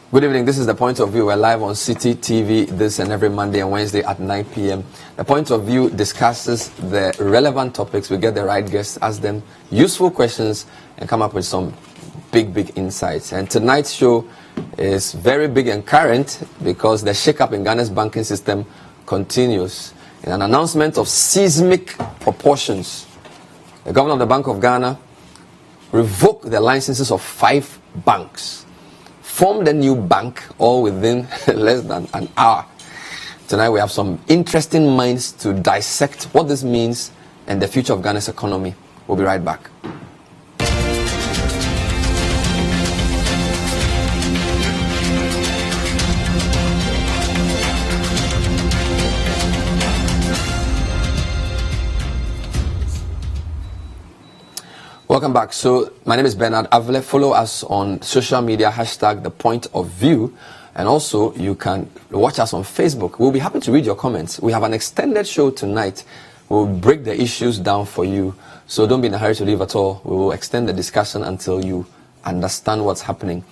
Good evening. This is The Point of View. We're live on City TV this and every Monday and Wednesday at 9 p.m. The Point of View discusses the relevant topics. We get the right guests, ask them useful questions, and come up with some big insights. And tonight's show is very big and current because the shake-up in Ghana's banking system continues. In an announcement of seismic proportions, the governor of the Bank of Ghana revoked the licenses of 5 banks, formed a new bank all within less than an hour. Tonight we have some interesting minds to dissect what this means and the future of Ghana's economy. We'll be right back. Welcome back. So my name is Bernard Avle. Follow us on social media, hashtag The Point of View. And also you can watch us on Facebook. We'll be happy to read your comments. We have an extended show tonight. We'll break the issues down for you. So don't be in a hurry to leave at all. We will extend the discussion until you understand what's happening.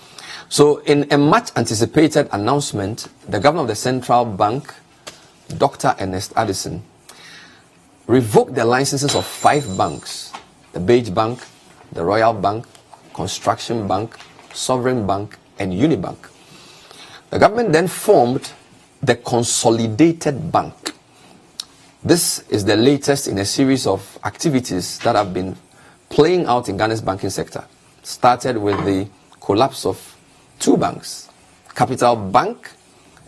So in a much anticipated announcement, the governor of the central bank, Dr. Ernest Addison, revoked the licenses of 5 banks: the Beige Bank, the Royal Bank, Construction Bank, Sovereign Bank, and Unibank. The government then formed the Consolidated Bank. This is the latest in a series of activities that have been playing out in Ghana's banking sector. Started with the collapse of 2 banks, Capital Bank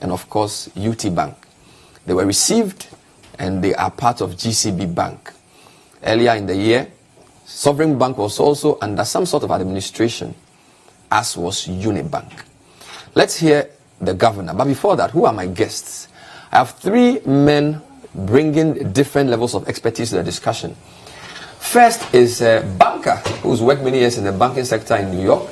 and of course UT Bank. They were received and they are part of GCB Bank. Earlier in the year, Sovereign Bank was also under some sort of administration, as was Unibank. Let's hear the governor. But before that, who are my guests? I have 3 men bringing different levels of expertise to the discussion. First is a banker who's worked many years in the banking sector in New York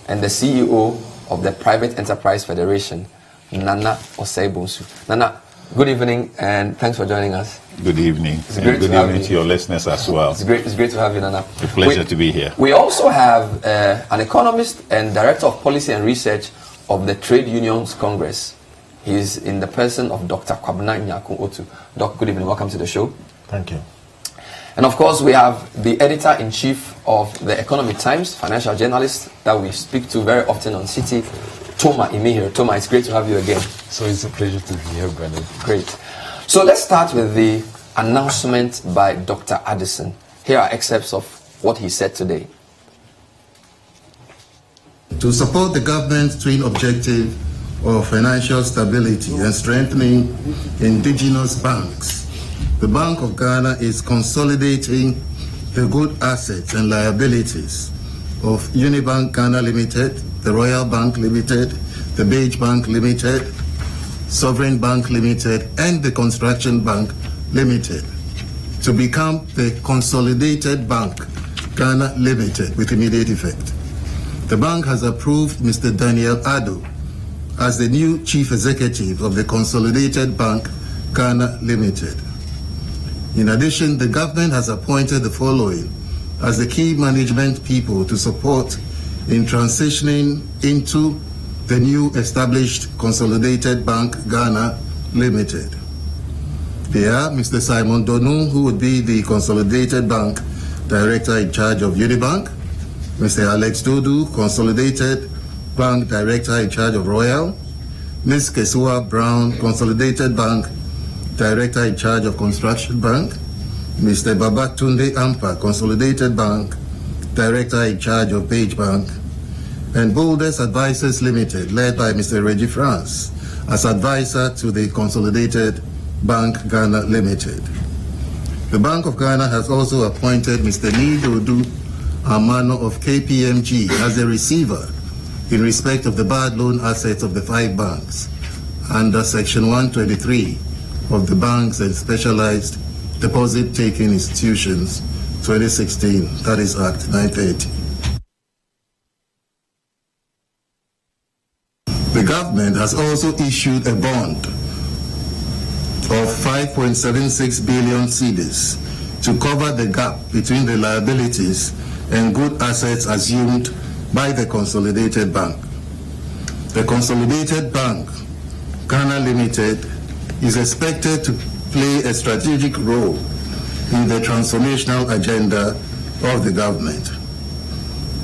and the CEO of the Private Enterprise Federation, Nana Osei-Bonsu. Nana, good evening and thanks for joining us. Good evening. And good evening to your listeners as well. It's great to have you, Nana. A pleasure to be here. We also have an economist and director of policy and research of the Trade Unions Congress. He's in the person of Dr. Kwabena Nyaku-Otu. Doc, good evening. Welcome to the show. Thank you. And of course, we have the editor-in-chief of the Economic Times, financial journalist that we speak to very often on City, Toma Imehiro. Toma, it's great to have you again. So it's a pleasure to be here, Bernard. Great. So let's start with the announcement by Dr. Addison. Here are excerpts of what he said today. To support the government's twin objective of financial stability and strengthening indigenous banks, the Bank of Ghana is consolidating the good assets and liabilities of Unibank Ghana Limited, the Royal Bank Limited, the Beige Bank Limited, Sovereign Bank Limited, and the Construction Bank Limited to become the Consolidated Bank Ghana Limited with immediate effect. The bank has approved Mr. Daniel Addo as the new Chief Executive of the Consolidated Bank Ghana Limited. In addition, the government has appointed the following as the key management people to support in transitioning into the new established Consolidated Bank Ghana Limited. They are Mr. Simon Donu, who would be the Consolidated Bank Director in charge of Unibank, Mr. Alex Dodu, Consolidated Bank Director in charge of Royal, Ms. Kesua Brown, Consolidated Bank Director in charge of Construction Bank, Mr. Babatunde Ampa, Consolidated Bank Director in charge of Beige Bank, and Boulders Advisors Limited, led by Mr. Reggie France, as advisor to the Consolidated Bank Ghana Limited. The Bank of Ghana has also appointed Mr. Nidodu Amano of KPMG as the receiver in respect of the bad loan assets of the 5 banks under Section 123 of the Banks and Specialized Deposit-Taking Institutions 2016, that is Act 930. The government has also issued a bond of 5.76 billion cedis to cover the gap between the liabilities and good assets assumed by the Consolidated Bank. the Consolidated Bank, Ghana Limited, is expected to play a strategic role in the transformational agenda of the government.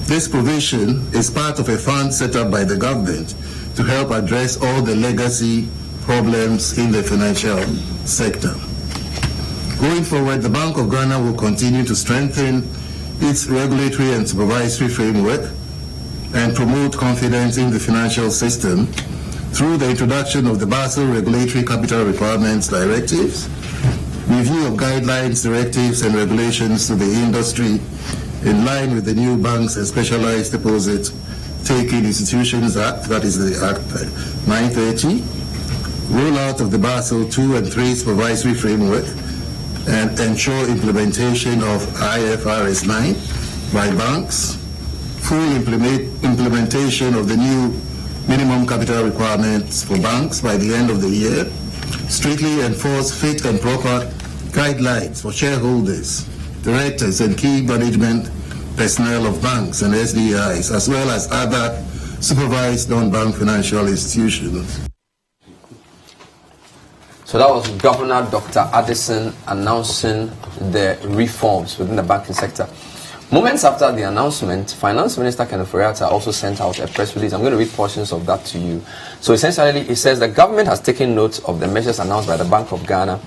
This provision is part of a fund set up by the government to help address all the legacy problems in the financial sector. Going forward, the Bank of Ghana will continue to strengthen its regulatory and supervisory framework and promote confidence in the financial system through the introduction of the Basel Regulatory Capital Requirements Directives, review of guidelines, directives, and regulations to the industry in line with the new Banks and Specialized Deposit Taking Institutions Act, that is the Act 930, rollout of the Basel II and III supervisory framework, and ensure implementation of IFRS 9 by banks, full implementation of the new minimum capital requirements for banks by the end of the year, strictly enforce fit and proper guidelines for shareholders, directors, and key management personnel of banks and SDIs, as well as other supervised non-bank financial institutions. So that was Governor Dr. Addison announcing the reforms within the banking sector. Moments after the announcement, Finance Minister Kenneth Ofori-Atta also sent out a press release. I'm going to read portions of that to you. So essentially, it says the government has taken note of the measures announced by the Bank of Ghana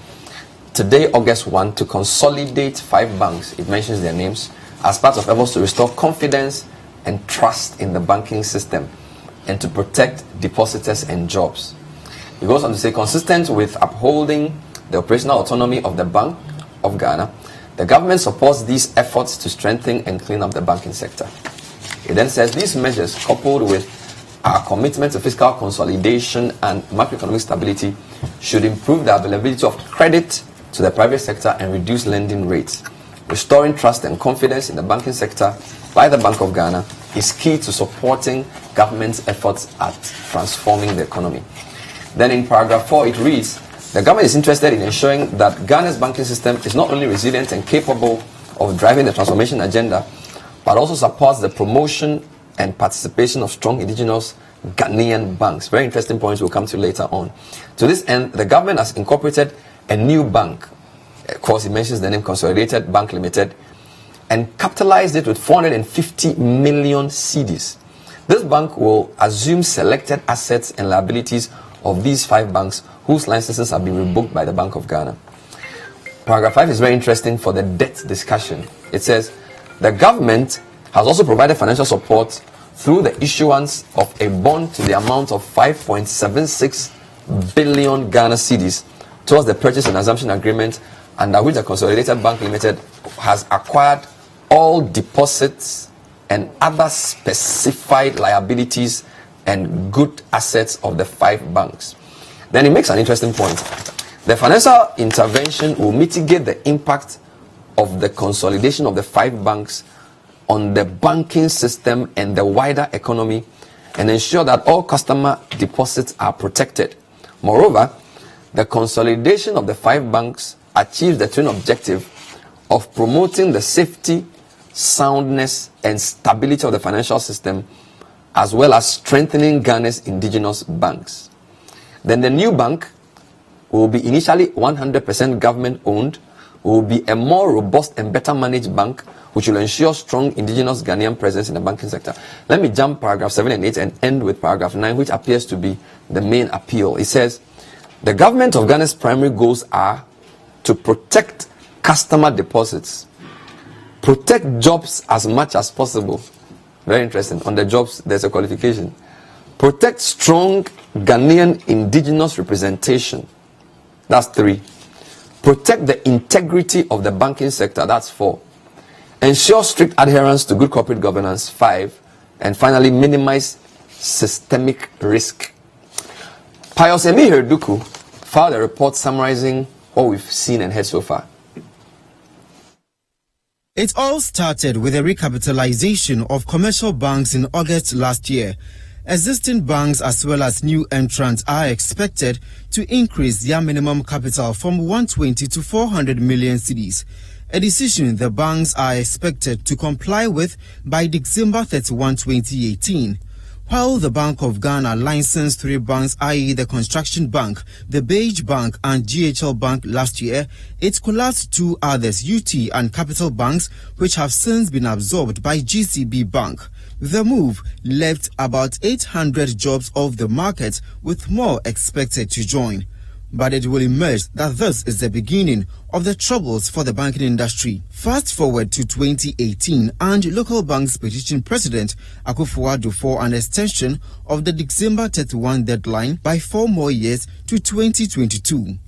today, August 1, to consolidate 5 banks. It mentions their names as part of efforts to restore confidence and trust in the banking system and to protect depositors and jobs. He goes on to say, consistent with upholding the operational autonomy of the Bank of Ghana, the government supports these efforts to strengthen and clean up the banking sector. It then says these measures, coupled with our commitment to fiscal consolidation and macroeconomic stability, should improve the availability of credit to the private sector and reduce lending rates. Restoring trust and confidence in the banking sector by the Bank of Ghana is key to supporting government's efforts at transforming the economy. Then in paragraph 4, it reads, the government is interested in ensuring that Ghana's banking system is not only resilient and capable of driving the transformation agenda, but also supports the promotion and participation of strong indigenous Ghanaian banks. Very interesting points we'll come to later on. To this end, the government has incorporated a new bank. Of course, it mentions the name Consolidated Bank Limited, and capitalized it with 450 million cedis. This bank will assume selected assets and liabilities of these 5 banks whose licenses have been revoked by the Bank of Ghana. Paragraph 5 is very interesting for the debt discussion. It says, the government has also provided financial support through the issuance of a bond to the amount of 5.76 billion Ghana cedis towards the purchase and assumption agreement under which the Consolidated Bank Limited has acquired all deposits and other specified liabilities and good assets of the 5 banks. Then he makes an interesting point. The financial intervention will mitigate the impact of the consolidation of the 5 banks on the banking system and the wider economy and ensure that all customer deposits are protected. Moreover, the consolidation of the 5 banks achieves the twin objective of promoting the safety, soundness, and stability of the financial system, as well as strengthening Ghana's indigenous banks. Then the new bank will be initially 100% government owned, will be a more robust and better managed bank, which will ensure strong indigenous Ghanaian presence in the banking sector. Let me jump paragraph 7 and 8 and end with paragraph 9, which appears to be the main appeal. It says, the government of Ghana's primary goals are to protect customer deposits, protect jobs as much as possible. Very interesting. On the jobs, there's a qualification. Protect strong Ghanaian indigenous representation. That's 3. Protect the integrity of the banking sector. That's 4. Ensure strict adherence to good corporate governance. 5. And finally, minimize systemic risk. Pius Emihir Duku filed a report summarizing what we've seen and heard so far. It all started with a recapitalization of commercial banks in August last year. Existing banks as well as new entrants are expected to increase their minimum capital from 120 to 400 million cedis, a decision the banks are expected to comply with by December 31, 2018. While the Bank of Ghana licensed 3 banks, i.e. the Construction Bank, the Beige Bank and GHL Bank last year, it collapsed 2 others, UT and Capital Banks, which have since been absorbed by GCB Bank. The move left about 800 jobs off the market, with more expected to join. But it will emerge that this is the beginning of the troubles for the banking industry. Fast forward to 2018 and local banks petitioned President Akufo-Addo for an extension of the December 31 deadline by 4 more years to 2022.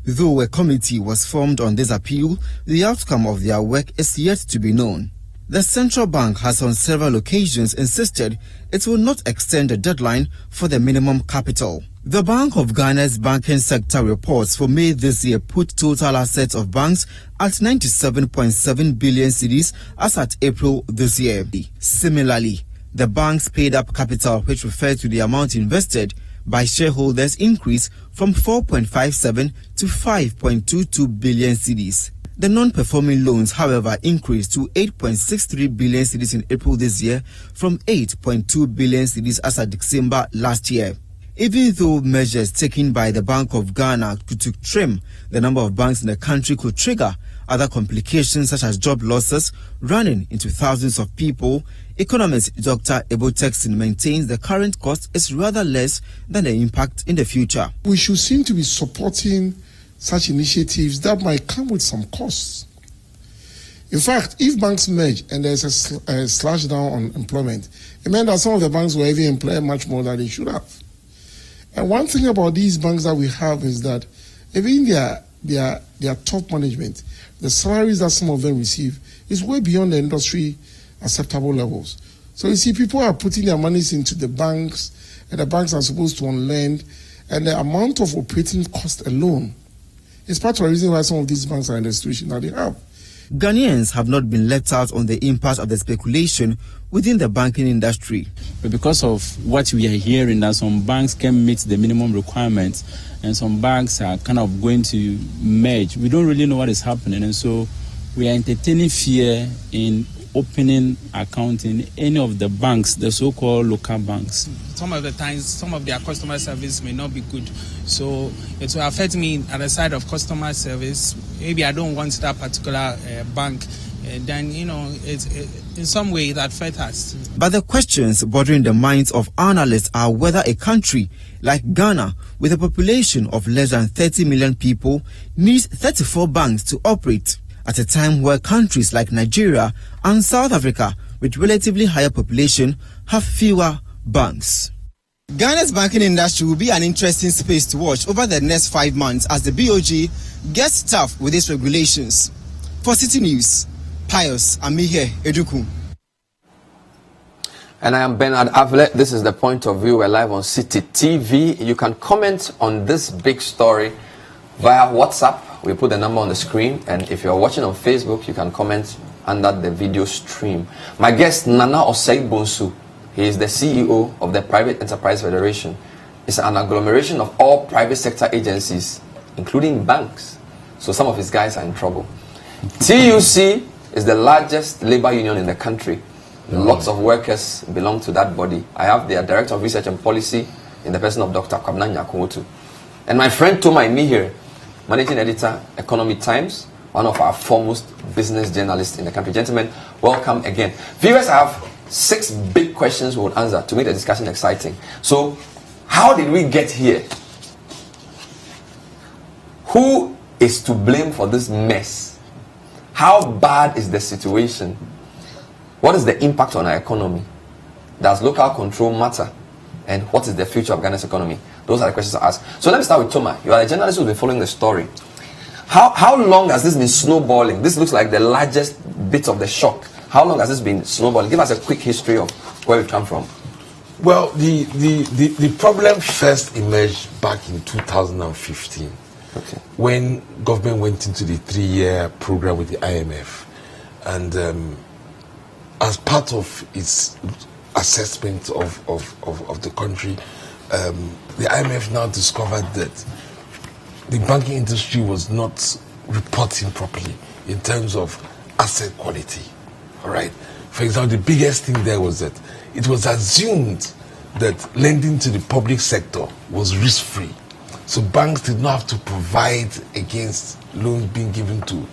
Though a committee was formed on this appeal, the outcome of their work is yet to be known. The central bank has on several occasions insisted it will not extend the deadline for the minimum capital. The Bank of Ghana's banking sector reports for May this year put total assets of banks at 97.7 billion cedis as at April this year. Similarly, the bank's paid-up capital, which refers to the amount invested by shareholders, increased from 4.57 to 5.22 billion cedis. The non-performing loans, however, increased to 8.63 billion cedis in April this year from 8.2 billion cedis as at December last year. Even though measures taken by the Bank of Ghana to trim the number of banks in the country could trigger other complications such as job losses running into thousands of people, economist Dr. Ebo Texin maintains the current cost is rather less than the impact in the future. We should seem to be supporting such initiatives that might come with some costs. In fact, if banks merge and there's a slash down on employment, it meant that some of the banks will even employ much more than they should have. And one thing about these banks that we have is that even their top management, the salaries that some of them receive is way beyond the industry acceptable levels. So you see, people are putting their monies into the banks, and the banks are supposed to lend, and the amount of operating cost alone is part of the reason why some of these banks are in the situation that they have. Ghanaians have not been left out on the impact of the speculation within the banking industry. But because of what we are hearing, that some banks can meet the minimum requirements and some banks are kind of going to merge, we don't really know what is happening. And so we are entertaining fear in opening account in any of the banks, the so-called local banks. Some of the times, some of their customer service may not be good. So it will affect me at the side of customer service. Maybe I don't want that particular bank. Then, in some way that affects us. But the questions bothering the minds of analysts are whether a country like Ghana, with a population of less than 30 million people, needs 34 banks to operate, at a time where countries like Nigeria and South Africa, with relatively higher population, have fewer banks. Ghana's banking industry will be an interesting space to watch over the next 5 months as the BOG gets tough with its regulations. For City News, Pius Amihe Eduku. And I am Bernard Avle. This is The Point of View. We're live on City TV. You can comment on this big story via WhatsApp. We put the number on the screen. And if you're watching on Facebook, you can comment under the video stream. My guest, Nana Osei Bonsu. He is the CEO of the Private Enterprise Federation. It's an agglomeration of all private sector agencies, including banks. So some of his guys are in trouble. TUC is the largest labor union in the country. Lots of workers belong to that body. I have their Director of Research and Policy in the person of Dr. Kwabena Nyakumotu. And my friend Toma Imihire, Managing Editor, Economy Times, one of our foremost business journalists in the country. Gentlemen, welcome again. Viewers, I have 6 big questions we will answer to make the discussion exciting. So, how did we get here? Who is to blame for this mess? How bad is the situation? What is the impact on our economy? Does local control matter? And what is the future of Ghana's economy? Those are the questions I ask. So let me start with Toma. You are a journalist who's been following the story. How long has this been snowballing? This looks like the largest bit of the shock. How long has this been snowballing? Give us a quick history of where we've come from. Well, the problem first emerged back in 2015. Okay. When government went into the 3-year program with the IMF, and as part of its assessment of the country, the IMF now discovered that the banking industry was not reporting properly in terms of asset quality. All right. For example, the biggest thing there was that it was assumed that lending to the public sector was risk-free. So banks did not have to provide against loans being given to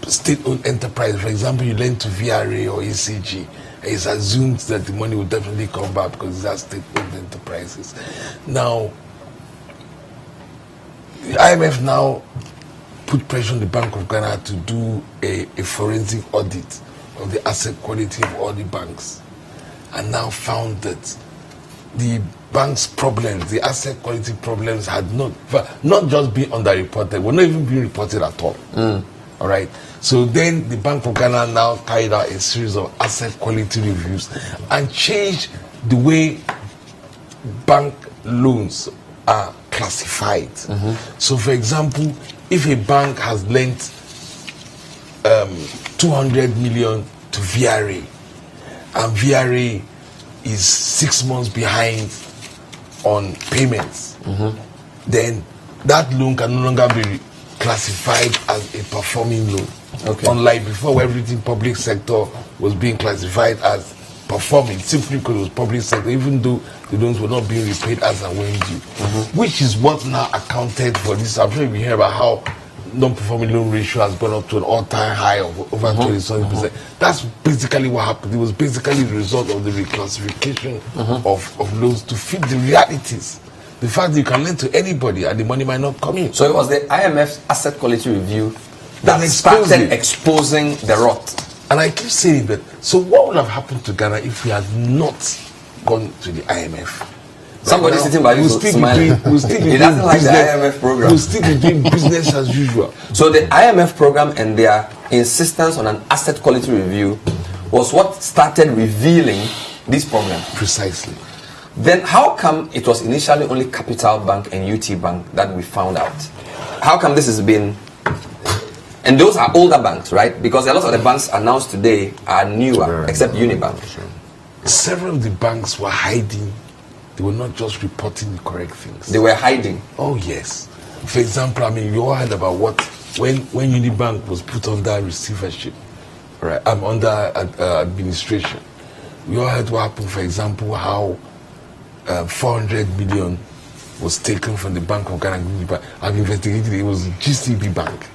state-owned enterprise. For example, you lend to VRA or ECG, and it's assumed that the money will definitely come back because these are state-owned enterprises. Now, the IMF now put pressure on the Bank of Ghana to do a forensic audit of the asset quality of all the banks, and now found that the bank's problems, the asset quality problems, had not just been underreported, were not even being reported at all. All right. So then the Bank of Ghana now carried out a series of asset quality reviews and changed the way bank loans are classified. So, for example, if a bank has lent 200 million to VRA, and VRA is 6 months behind on payments, then that loan can no longer be classified as a performing loan. Okay. Unlike before, where everything public sector was being classified as performing simply because it was public sector, even though the loans were not being repaid as and when due. Which is what now accounted for this. I'm sure you hear about how non-performing loan ratio has gone up to an all-time high of over 27%. That's basically what happened. It was basically the result of the reclassification of loans to fit the realities. The fact that you can lend to anybody and the money might not come in. So it was the IMF's asset quality review that started exposing the rot. And I keep saying that, so what would have happened to Ghana if we had not gone to the IMF? Somebody sitting by you smiling. He doesn't like the IMF program. We'll still be doing business as usual. So the IMF program and their insistence on an asset quality review was what started revealing this problem. Precisely. Then how come it was initially only Capital Bank and UT Bank that we found out? How come this has been... And those are older banks, right? Because a lot of the banks announced today are newer, except Unibank. Several of the banks were hiding. They were not just reporting the correct things. They were hiding. Oh, yes. For example, I mean, you all heard about when Unibank was put under receivership, right? Under administration. We all heard what happened, for example, how 400 million was taken from the Bank of Ghana. I've investigated it. It was GCB Bank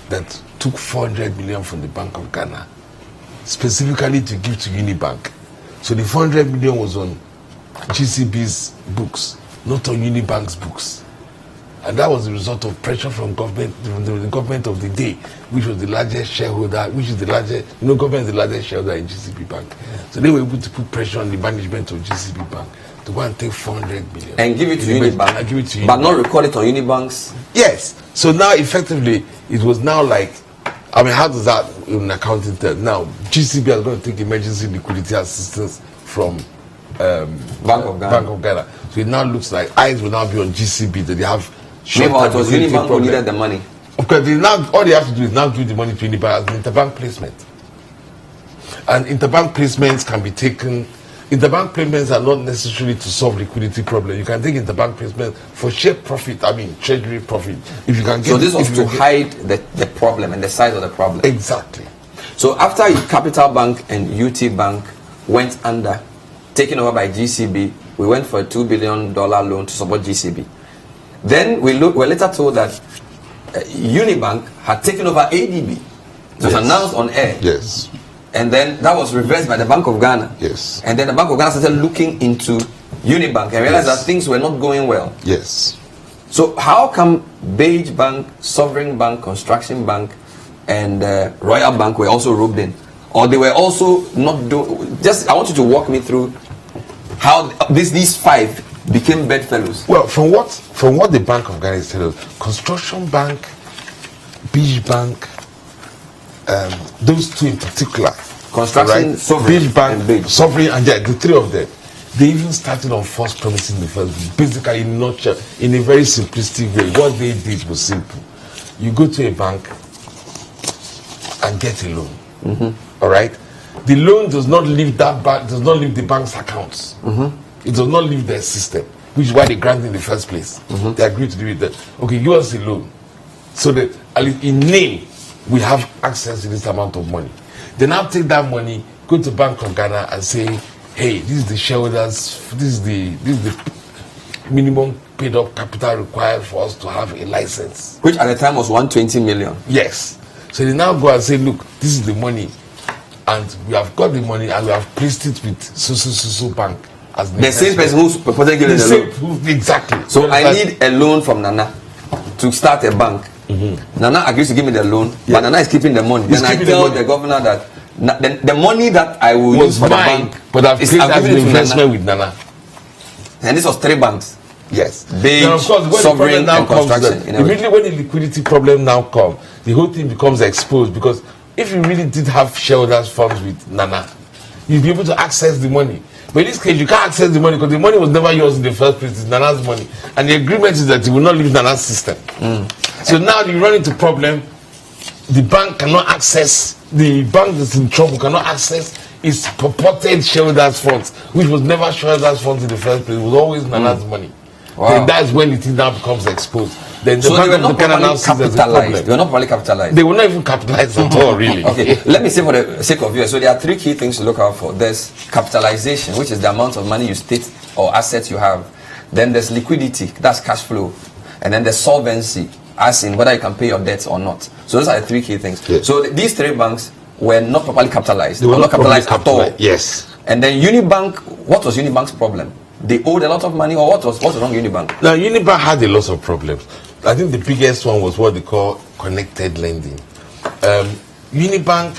that took 400 million from the Bank of Ghana, specifically to give to Unibank. So the 400 million was on GCB's books, not on Unibank's books. And that was the result of pressure from government, from the government of the day, which was the largest shareholder, government is the largest shareholder in GCB Bank. So they were able to put pressure on the management of GCB Bank to go and take 400 million. And give it to Unibank. And give it to Unibank. But not record it on Unibank's? Yes. So now effectively, it was now like, I mean, how does that in accounting terms? Now, GCB is going to take emergency liquidity assistance from Bank of Ghana. So it now looks like eyes will now be on GCB, that they have short-term liquidity Unibank who needed the money. Okay, all they have to do is now give the money to Unibank as an interbank placement. And interbank placements can be taken. Interbank placements are not necessarily to solve liquidity problem. You can take interbank placements for sheer profit, I mean treasury profit. If you can get. So this was to hide the problem and the size of the problem. Exactly. So after Capital Bank and UT Bank went under, taken over by GCB, we went for a $2 billion loan to support GCB. Then we were later told that Unibank had taken over ADB. It was announced on air. Yes. And then that was reversed by the Bank of Ghana. Yes. And then the Bank of Ghana started looking into Unibank and realized that things were not going well. Yes. So how come Beige Bank, Sovereign Bank, Construction Bank, and Royal Bank were also roped in? Or they were also not doing... I want you to walk me through how these five became bedfellows. Well, from what the Bank of Ghana is telling us, Construction Bank, Beige Bank, those two in particular, Construction, right? Sovereign, Beige Bank, and Beige. Sovereign, and the three of them, they even started on false premises in the first place. Basically, in a very simplistic way, what they did was simple. You go to a bank and get a loan. All right, the loan does not leave that bank, does not leave the bank's accounts. It does not leave their system, which is why they granted in the first place. They agreed to do it. Okay, give us a loan, so that at least in name we have access to this amount of money. Then I'll take that money, go to Bank of Ghana and say, hey, this is the shareholders, this is the minimum paid up capital required for us to have a license. Which at the time was 120 million. Yes. So they now go and say, look, this is the money, and we have got the money and we have placed it with so bank. As the same person who's purported giving the loan. Exactly. So I need a loan from Nana to start a bank. Nana agrees to give me the loan, but Nana is keeping the money. Then I tell the governor that the money that I will use for the bank, but I've placed as an investment with Nana. And this was 3 banks. Yes. Big, then of course, when sovereign, now and construction. Immediately when the liquidity problem now comes, the whole thing becomes exposed, because if you really did have shareholders funds with Nana, you'd be able to access the money. But in this case, you can't access the money because the money was never yours in the first place. It's Nana's money. And the agreement is that you will not leave Nana's system. So now you run into problem. The bank cannot access, the bank that's in trouble cannot access its purported shareholders funds, which was never shareholders funds in the first place. It was always Nana's money. Wow. Then that's when it now becomes exposed. Then the so bank they were not properly capitalized. They were not properly capitalized. They were not even capitalized at all, really. Okay, let me say for the sake of you. So there are 3 key things to look out for. There's capitalization, which is the amount of money you state or assets you have. Then there's liquidity, that's cash flow. And then there's solvency, as in whether you can pay your debts or not. So those are the 3 key things. Yes. So these 3 banks were not properly capitalized. They were not capitalized at all. Yes. And then Unibank, what was Unibank's problem? They owed a lot of money, or what was wrong with Unibank? Now, Unibank had a lot of problems. I think the biggest one was what they call connected lending. Unibank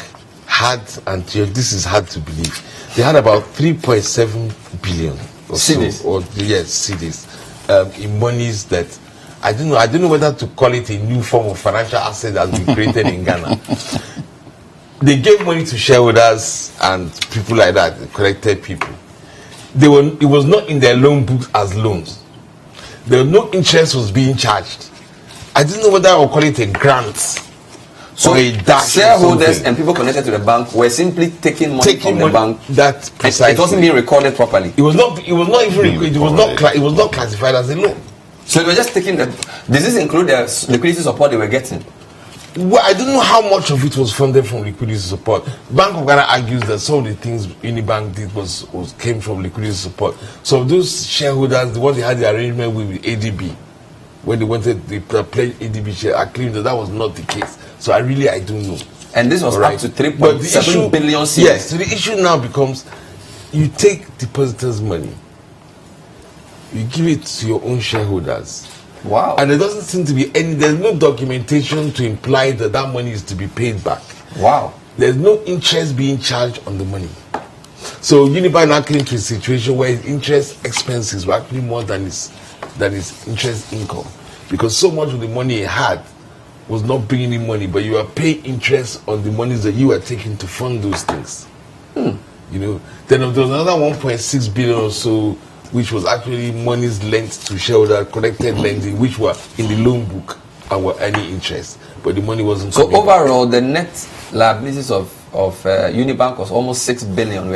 had, and this is hard to believe, they had about 3.7 billion or cedis. So, or yes, cedis, in monies that I don't know whether to call it a new form of financial asset that has been created in Ghana. They gave money to shareholders and people like that, connected people. It was not in their loan books as loans. There was no interest was being charged. I didn't know whether I would call it a grant. So shareholders and people connected to the bank were simply taking money from the bank. That precisely. It wasn't being recorded properly. It was not even recorded. It was not classified as a loan. So they were just taking the. Does this include the liquidity support they were getting? Well, I don't know how much of it was funded from liquidity support. Bank of Ghana argues that some of the things Unibank did came from liquidity support. So those shareholders, the ones they had the arrangement with ADB, when they wanted to play ADB share, I claim that was not the case. So I don't know. And this was up to 3.7 billion cedis. Yes. So the issue now becomes, you take depositors' money, you give it to your own shareholders. Wow. And there doesn't seem to be there's no documentation to imply that money is to be paid back. Wow. There's no interest being charged on the money. So Unibank now came to a situation where his interest expenses were actually more than his interest income. Because so much of the money he had was not bringing in money, but you were paying interest on the monies that you were taking to fund those things. Then there was another 1.6 billion or so, which was actually monies lent to shareholder connected lending, which were in the loan book and were earning interest, but the money wasn't. So overall, the net liabilities of Unibank was almost 6 billion. I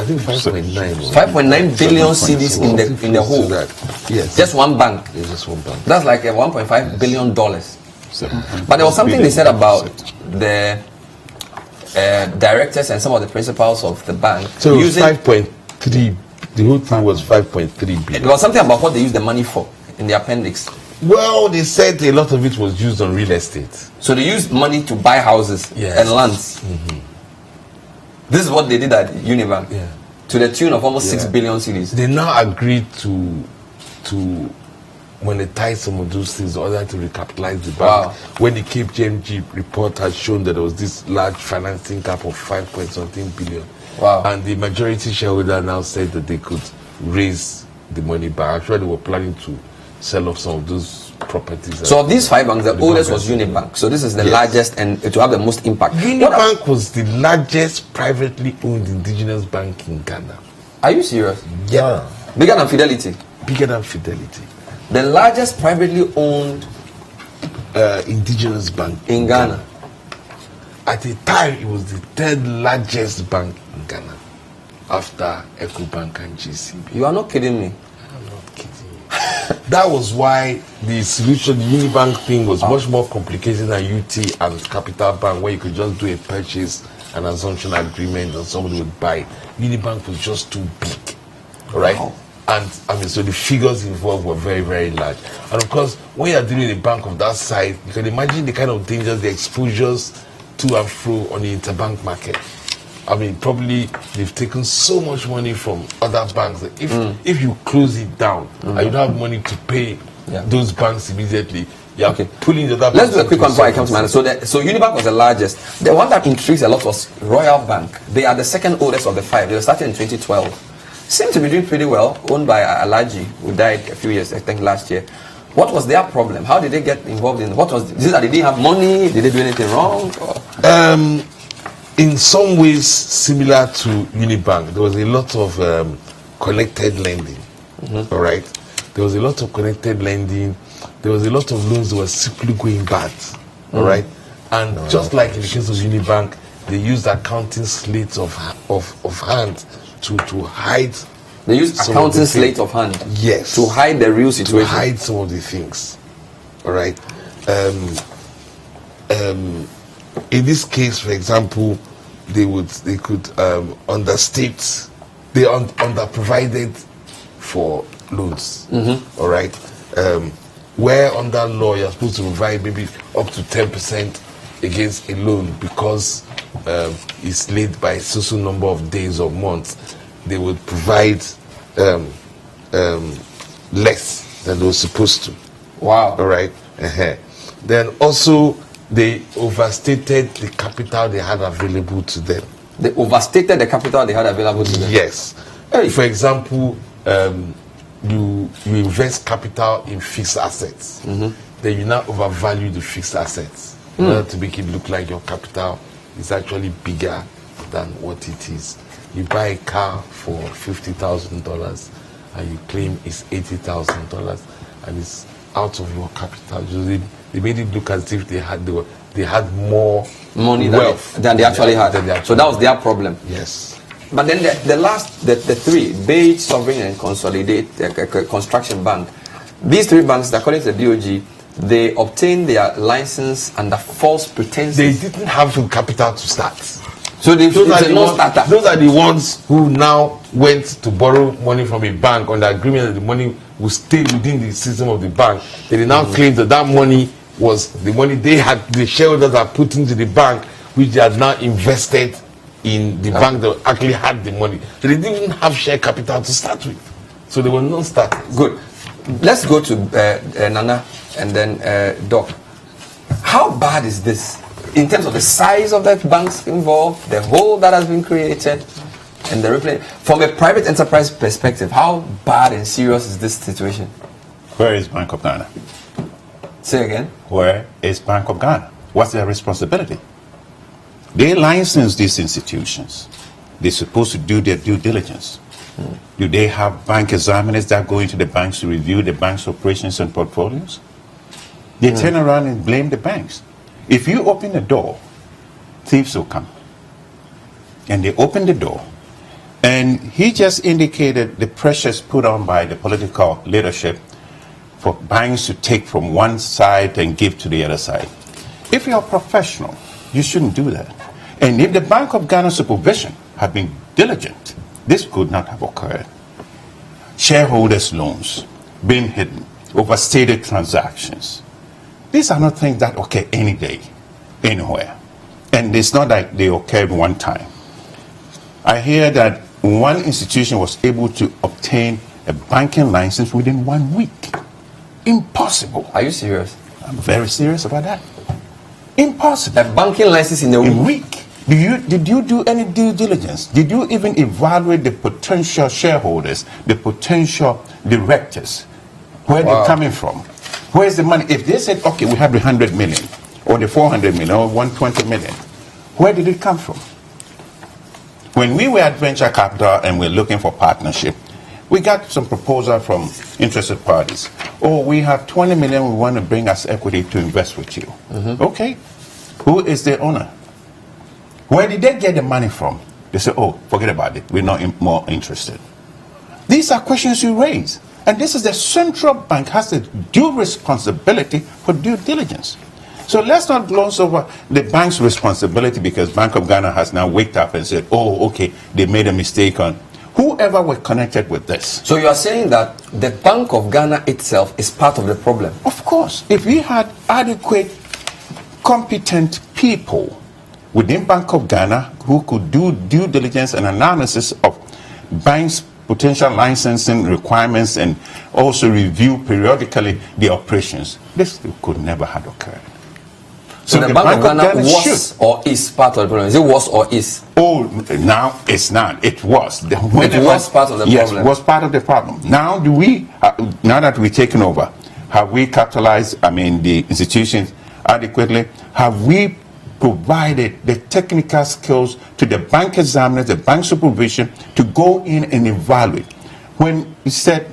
think 5.9. 5.9 billion cedis in the whole. Yes. Just one bank. Yes, just one bank. That's like $1.5 billion. But there was something they said about the directors and some of the principals of the bank. So using 5.3. The whole thing was 5.3 billion. There was something about what they used the money for in the appendix. Well, they said a lot of it was used on real estate. So they used money to buy houses and lands. This is what they did at Unibank. Yeah. To the tune of almost 6 billion cedis. They now agreed to monetize some of those things in order to recapitalize the bank. Wow. When the KPMG report had shown that there was this large financing cap of 5.something billion. Wow. And the majority shareholder now said that they could raise the money back. Actually, they were planning to sell off some of those properties. So of these 5 banks, the oldest was Unibank. So this is the largest and it will have the most impact. Unibank was the largest privately owned indigenous bank in Ghana. Are you serious? Yeah. Bigger than Fidelity? Bigger than Fidelity. The largest privately owned indigenous bank in Ghana. At the time, it was the 3rd largest bank in Ghana after EcoBank and GCB. You are not kidding me. I'm not kidding you. that was why the solution, the Unibank thing, was much more complicated than UT and Capital Bank, where you could just do a purchase and assumption agreement and somebody would buy. Unibank was just too big, right? Wow. And I mean, so the figures involved were very, very large. And of course, when you're dealing with a bank of that size, you can imagine the kind of dangers, the exposures to and fro on the interbank market. I mean, probably they've taken so much money from other banks that if you close it down and you don't have money to pay those banks immediately, you're pulling the other banks. Let's do a quick one before I come to man. So Unibank was the largest. The one that intrigues a lot was Royal Bank. They are the second oldest of the five. They were started in 2012. Seem to be doing pretty well, owned by Alaji, who died a few years, I think last year. What was their problem? How did they get involved in what was it? That they didn't have money? Did they do anything wrong? In some ways similar to Unibank, there was a lot of connected lending. All right, there was a lot of connected lending. There was a lot of loans that were simply going bad. All right, and just like in the case of Unibank, they used accounting slates of hand to hide. They used accounting slate of hand. Yes, to hide the real situation. To hide some of the things. All right. In this case, for example, they could understate. They underprovided for loans. All right. Where under law you're supposed to provide maybe up to 10% against a loan because it's late by a certain number of days or months, they would provide less than they were supposed to. Wow. All right. Then also they overstated the capital they had available to them. They overstated the capital they had available to them? Yes. Hey. For example, you invest capital in fixed assets. Then you now overvalue the fixed assets in order to make it look like your capital is actually bigger than what it is. You buy a car for $50,000 and you claim it's $80,000 and it's out of your capital. They made it look as if they had more money wealth than they actually had. So that was their problem. Yes. But then the three, Beige, Sovereign, and Consolidate, Construction Bank, these three banks, according to the DOG, they obtained their license under false pretenses. They didn't have the capital to start. So those are the ones who now went to borrow money from a bank on the agreement that the money will stay within the system of the bank. They now claim that money was the money they had, the shareholders had put into the bank, which they had now invested in the bank that actually had the money. So they didn't even have share capital to start with. So they were non-starters. Good. Let's go to Nana and then Doc. How bad is this in terms of the size of the banks involved, the hole that has been created, and the replay? From a private enterprise perspective, how bad and serious is this situation? Where is Bank of Ghana? Say again? Where is Bank of Ghana? What's their responsibility? They license these institutions. They're supposed to do their due diligence. Do they have bank examiners that go into the banks to review the bank's operations and portfolios? They turn around and blame the banks. If you open the door, thieves will come. And they open the door. And he just indicated the pressures put on by the political leadership for banks to take from one side and give to the other side. If you're a professional, you shouldn't do that. And if the Bank of Ghana supervision had been diligent, this could not have occurred. Shareholders' loans being hidden, overstated transactions. These are not things that occur any day, anywhere. And it's not like they occurred one time. I hear that one institution was able to obtain a banking license within 1 week. Impossible. Are you serious? I'm very serious about that. Impossible. A banking license in a week. Did you do any due diligence? Did you even evaluate the potential shareholders, the potential directors? Where they're coming from? Where's the money? If they said, okay, we have the 100 million, or the 400 million, or 120 million, where did it come from? When we were at Venture Capital and we're looking for partnership, we got some proposal from interested parties. Oh, we have 20 million we want to bring as equity to invest with you. Okay. Who is the owner? Where did they get the money from? They say, oh, forget about it. We're not more interested. These are questions you raise. And this is the central bank has the due responsibility for due diligence. So let's not gloss over the bank's responsibility because Bank of Ghana has now waked up and said, oh, okay, they made a mistake on whoever were connected with this. So you are saying that the Bank of Ghana itself is part of the problem? Of course. If we had adequate, competent people within Bank of Ghana who could do due diligence and analysis of banks' potential licensing requirements and also review periodically the operations, this could never have occurred. So the Bank of Ghana was or is part of the problem? Is it was or is? Oh, now it's not. It was. It was part of the problem? Yes, it was part of the problem. Now now that we've taken over, have we capitalized, the institutions adequately? Have we provided the technical skills to the bank examiners, the bank supervision, to go in and evaluate? When you said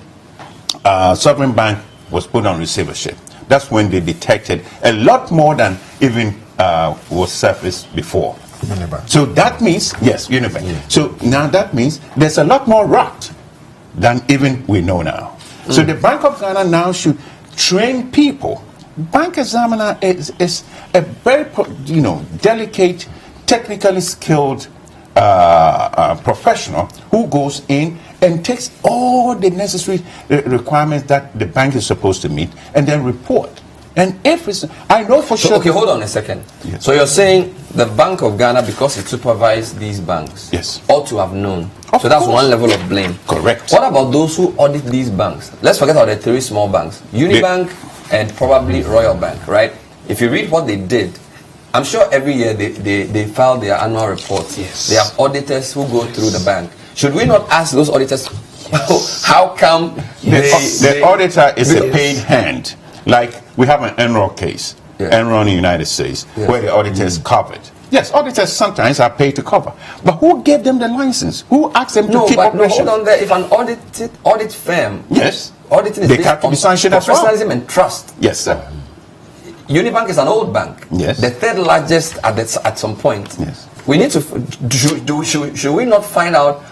sovereign bank was put on receivership, that's when they detected a lot more than even was surfaced before. Unibank. So that means, yes, Unibank. Yeah. So now that means there's a lot more rot than even we know now. So the Bank of Ghana now should train people. Bank examiner is a very, delicate, technically skilled professional who goes in and takes all the necessary requirements that the bank is supposed to meet and then report. And if it's, I know for sure. Okay, hold on a second. Yes. So you're saying the Bank of Ghana, because it supervised these banks, yes, ought to have known. So that's one level of blame. Correct. What about those who audit these banks? Let's forget about the three small banks, Unibank and probably Royal Bank, right? If you read what they did, I'm sure every year they file their annual reports. Yes. They have auditors who go through the bank. Should we not ask those auditors how come the auditor is a paid hand? Like we have an Enron case, Enron in the United States, where the auditor is covered. Yes, auditors sometimes are paid to cover. But who gave them the license? Who asked them to keep operation? No, hold on there. If an audit firm, auditing is based on professionalism and trust. Yes, sir. Unibank is an old bank. Yes. The third largest at some point. Yes. We need to should we not find out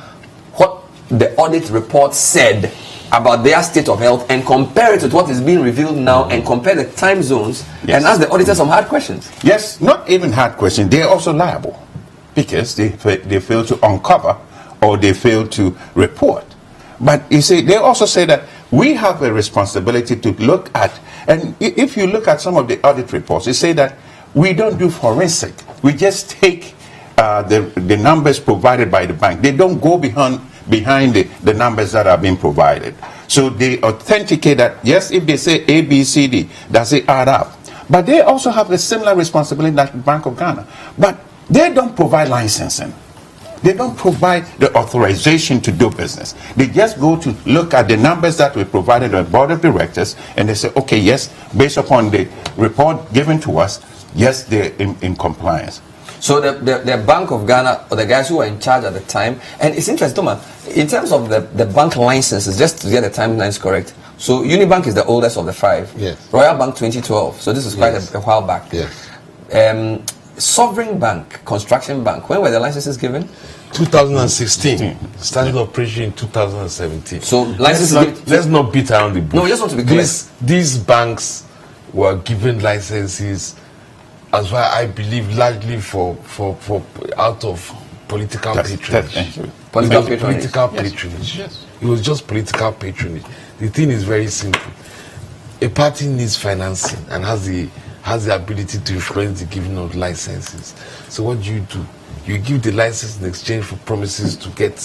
what the audit report said about their state of health and compare it with what is being revealed now and compare the time zones and ask the auditor some hard questions? Yes, not even hard questions. They are also liable because they fail to uncover or they fail to report. But you see, they also say that we have a responsibility to look at, and if you look at some of the audit reports, they say that we don't do forensic. We just take the numbers provided by the bank. They don't go behind the numbers that are being provided. So they authenticate that, yes, if they say A, B, C, D, does it add up? But they also have a similar responsibility like the Bank of Ghana. But they don't provide licensing. They don't provide the authorization to do business. They just go to look at the numbers that were provided by the board of directors and they say, okay, yes, based upon the report given to us, yes, they're in compliance. So the Bank of Ghana, or the guys who were in charge at the time, and it's interesting, Thomas, in terms of the bank licenses, just to get the timelines correct. So Unibank is the oldest of the five. Yes. Royal Bank 2012. So this is quite a while back. Yes. Sovereign Bank, Construction Bank, when were the licenses given? 2016. Started operation in 2017. So licenses. Let's not beat around the bush. No, we just want to be clear. These banks were given licenses, as well, I believe, largely for out of political patronage. Political patronage. Yes. It was just political patronage. The thing is very simple. A party needs financing and has the ability to influence the giving of licenses. So what do? You give the license in exchange for promises to get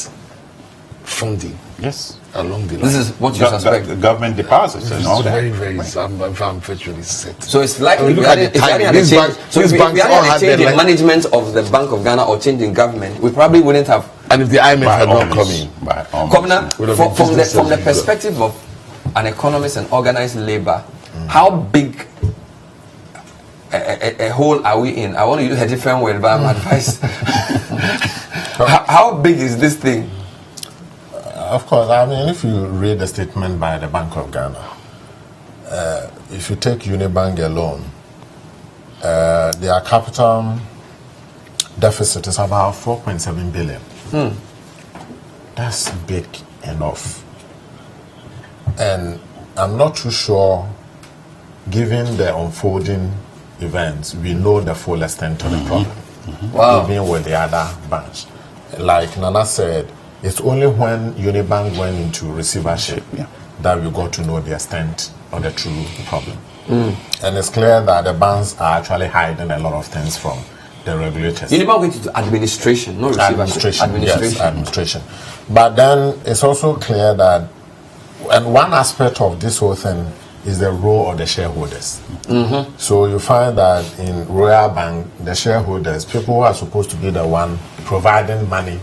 funding. Yes. Along the line. This is what you suspect. The government deposits and all that. Very, very. I'm virtually set. So it's likely look at the time. If we had a change in management of the Bank of Ghana or change in government, we probably wouldn't have. And if the IMF had not come in, Governor, from the perspective of an economist and organized labor, how big a hole are we in? I want to use a different word, but I'm advised. How big is this thing? Of course, I mean, if you read the statement by the Bank of Ghana, if you take Unibank alone, their capital deficit is about 4.7 billion. That's big enough. And I'm not too sure, given the unfolding events, we know the full extent of the problem. Wow. Even with the other banks. Like Nana said, it's only when Unibank went into receivership that we got to know the extent of the true problem. And it's clear that the banks are actually hiding a lot of things from the regulators. Unibank went into administration, not receivership. Administration. But then it's also clear that, and one aspect of this whole thing is the role of the shareholders. So you find that in Royal Bank, the shareholders, people who are supposed to be the one providing money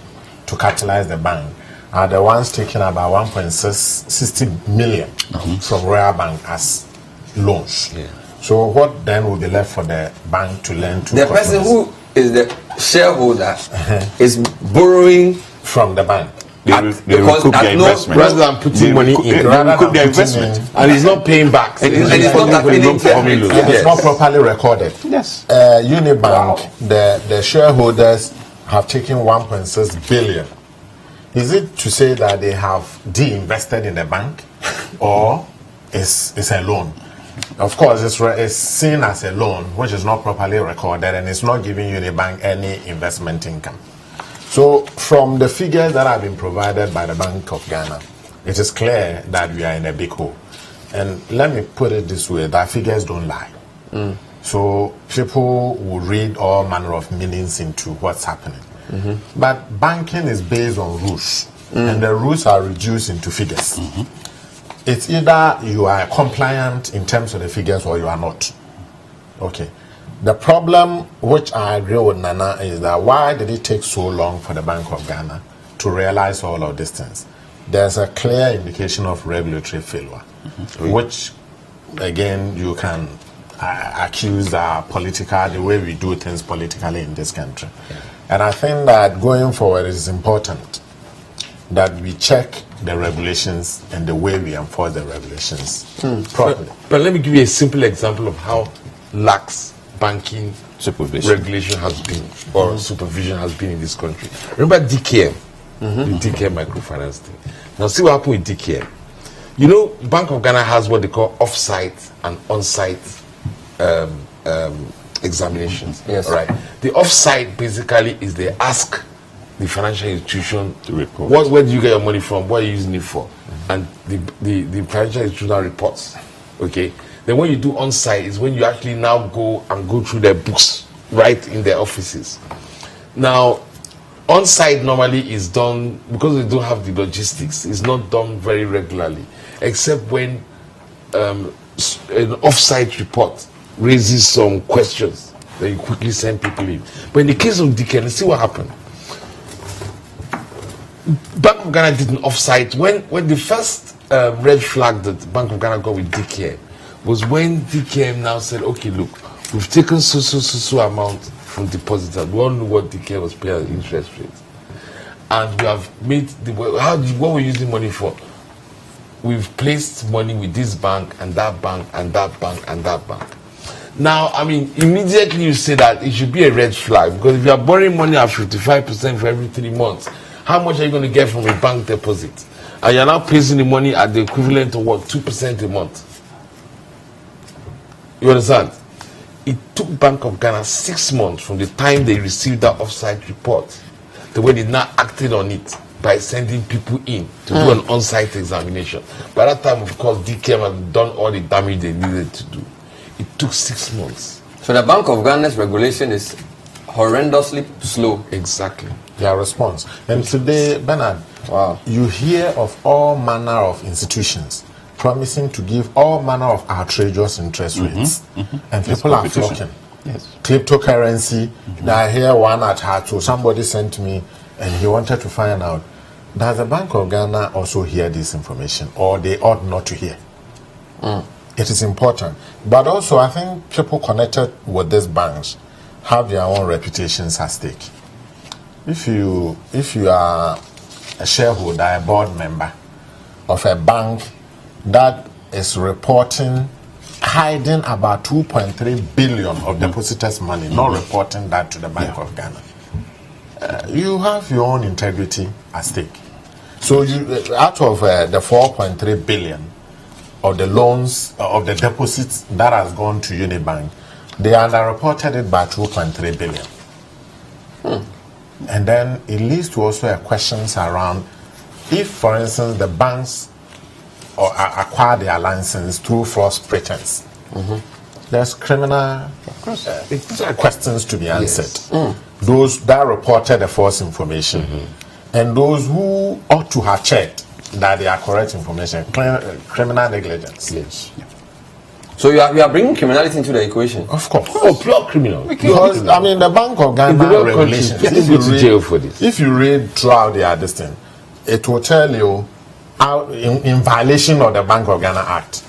to capitalize the bank, are the ones taking about 1.60 million from Royal Bank as loans. So what then will be left for the bank to lend to the customers? person who is the shareholder is borrowing from the bank. They recoup their investment. Rather than putting money in, They recoup their investment. and he's not paying back. And it's not non-performing loans. And it's not properly recorded. Yes. Unibank, the shareholders have taken 1.6 billion. Is it to say that they have de-invested in the bank, or it's a loan? Of course, it's seen as a loan, which is not properly recorded, and it's not giving Unibank any investment income. So, from the figures that have been provided by the Bank of Ghana, it is clear that we are in a big hole. And let me put it this way, that figures don't lie. So, people will read all manner of meanings into what's happening. But banking is based on rules, and the rules are reduced into figures. It's either you are compliant in terms of the figures or you are not. Okay. The problem, which I agree with Nana, is that why did it take so long for the Bank of Ghana to realize all of these things? There's a clear indication of regulatory failure, which, again, you can accuse political, the way we do things politically in this country. And I think that going forward, it is important that we check the regulations and the way we enforce the regulations properly. But let me give you a simple example of how lax banking regulation has been, or supervision has been in this country. Remember DKM, the DKM microfinance thing. Now see what happened with DKM. You know, Bank of Ghana has what they call off-site and on-site examinations. Yes. Right. The off-site basically is they ask the financial institution to report. Where do you get your money from? What are you using it for? And the financial institution reports. Okay. Then when you do on-site is when you actually now go through their books right in their offices. Now, on-site normally is done because they don't have the logistics. It's not done very regularly, except when an off-site report raises some questions. Then you quickly send people in. But in the case of DKM, see what happened. Bank of Ghana did an off-site when the first red flag that Bank of Ghana got with DKM was when DKM now said, okay, look, we've taken so amount from depositors. We all know what DKM was paying as interest rates. And we have made what we're using money for? We've placed money with this bank and that bank and that bank and that bank. Now, I mean, immediately you say that it should be a red flag, because if you are borrowing money at 55% for every 3 months, how much are you going to get from a bank deposit? And you're now placing the money at the equivalent of what, 2% a month? You understand? It took Bank of Ghana 6 months from the time they received that off-site report to when they now acted on it by sending people in to do an on-site examination. By that time, of course, DKM had done all the damage they needed to do. It took 6 months. So the Bank of Ghana's regulation is horrendously slow. Exactly. Their response. And today, Bernard, you hear of all manner of institutions promising to give all manner of outrageous interest rates. And people are flocking. Yes. Cryptocurrency. I hear one at heart. So somebody sent me and he wanted to find out, does the Bank of Ghana also hear this information, or they ought not to hear? It is important. But also, I think people connected with these banks have their own reputations at stake. If you are a shareholder, a board member of a bank that is hiding about 2.3 billion of depositors' money, not reporting that to the Bank of Ghana, you have your own integrity at stake. So out of the 4.3 billion, of the loans, of the deposits that has gone to Unibank, they underreported it by 2.3 billion. And then it leads to also a questions around if, for instance, the banks acquire their license through false pretense. There's criminal questions to be answered. Those that reported the false information and those who ought to have checked that they are correct information, criminal negligence. Yes. So you are bringing criminality into the equation? Of course. Oh, pure criminal. Because, I mean, the Bank of Ghana regulations, if you read throughout this thing, it will tell you in violation of the Bank of Ghana Act.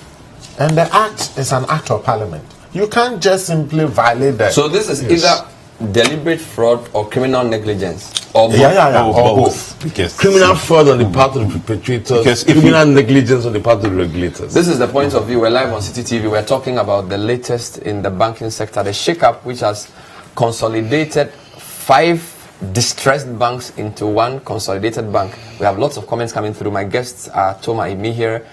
And the Act is an act of parliament. You can't just simply violate that. So this is either deliberate fraud or criminal negligence? Or both? Or both. Because criminal fraud on the part of the perpetrators, criminal negligence on the part of the regulators. This is the point of view. We're live on City TV. We're talking about the latest in the banking sector, the shake-up which has consolidated 5 distressed banks into one consolidated bank. We have lots of comments coming through. My guests are Toma Imihire,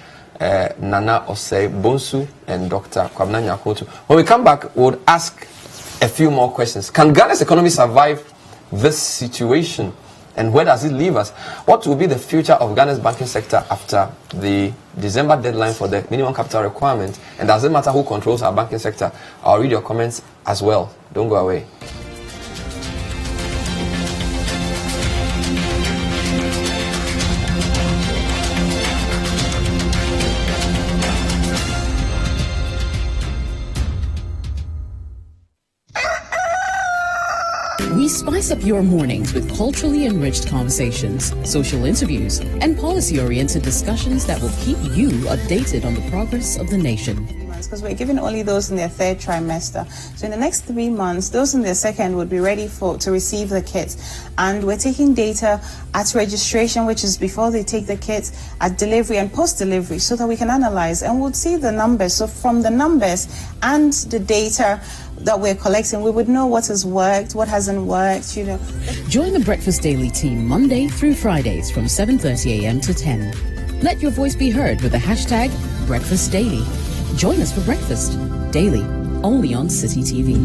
Nana Osei Bonsu, and Dr. Kwabena Nyakoto. When we come back, we'll ask a few more questions. Can Ghana's economy survive this situation, and where does it leave us? What will be the future of Ghana's banking sector after the December deadline for the minimum capital requirement? And does it matter who controls our banking sector? I'll read your comments as well. Don't go away. We spice up your mornings with culturally enriched conversations, social interviews, and policy-oriented discussions that will keep you updated on the progress of the nation. Because we're giving only those in their 3rd trimester. So in the next 3 months, those in their 2nd would be ready to receive the kits. And we're taking data at registration, which is before they take the kits, at delivery and post-delivery, so that we can analyze and we'll see the numbers. So from the numbers and the data that we're collecting, we would know what has worked, what hasn't worked, you know. Join the Breakfast Daily team Monday through Fridays from 7:30 a.m. to 10. Let your voice be heard with the hashtag Breakfast Daily. Join us for breakfast daily, only on City TV.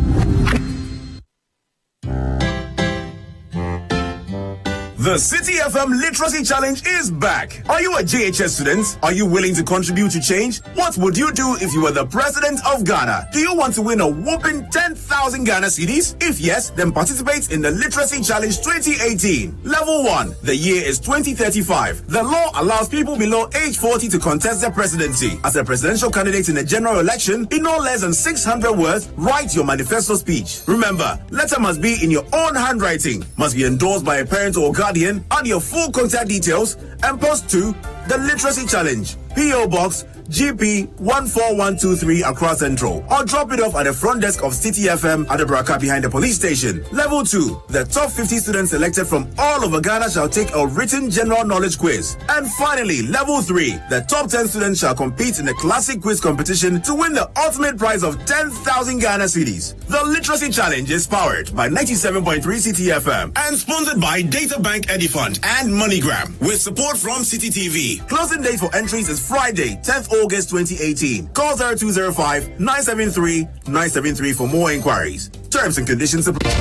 The City FM Literacy Challenge is back. Are you a JHS student? Are you willing to contribute to change? What would you do if you were the president of Ghana? Do you want to win a whopping 10,000 Ghana cedis? If yes, then participate in the Literacy Challenge 2018. Level 1. The year is 2035. The law allows people below age 40 to contest the presidency. As a presidential candidate in a general election, in no less than 600 words, write your manifesto speech. Remember, letter must be in your own handwriting, must be endorsed by a parent or guardian, add your full contact details, and post to the Literacy Challenge, P.O. Box GP 14123 Accra Central, or drop it off at the front desk of City FM at the Braka behind the police station. Level 2. The top 50 students selected from all over Ghana shall take a written general knowledge quiz. And finally, Level 3. The top 10 students shall compete in the classic quiz competition to win the ultimate prize of 10,000 Ghana cedis. The Literacy Challenge is powered by 97.3 City FM and sponsored by Data Bank Edifund and MoneyGram with support from City TV. Closing date for entries is Friday, 10th August 2018. Call 0205-973-973 for more inquiries. Terms and conditions apply.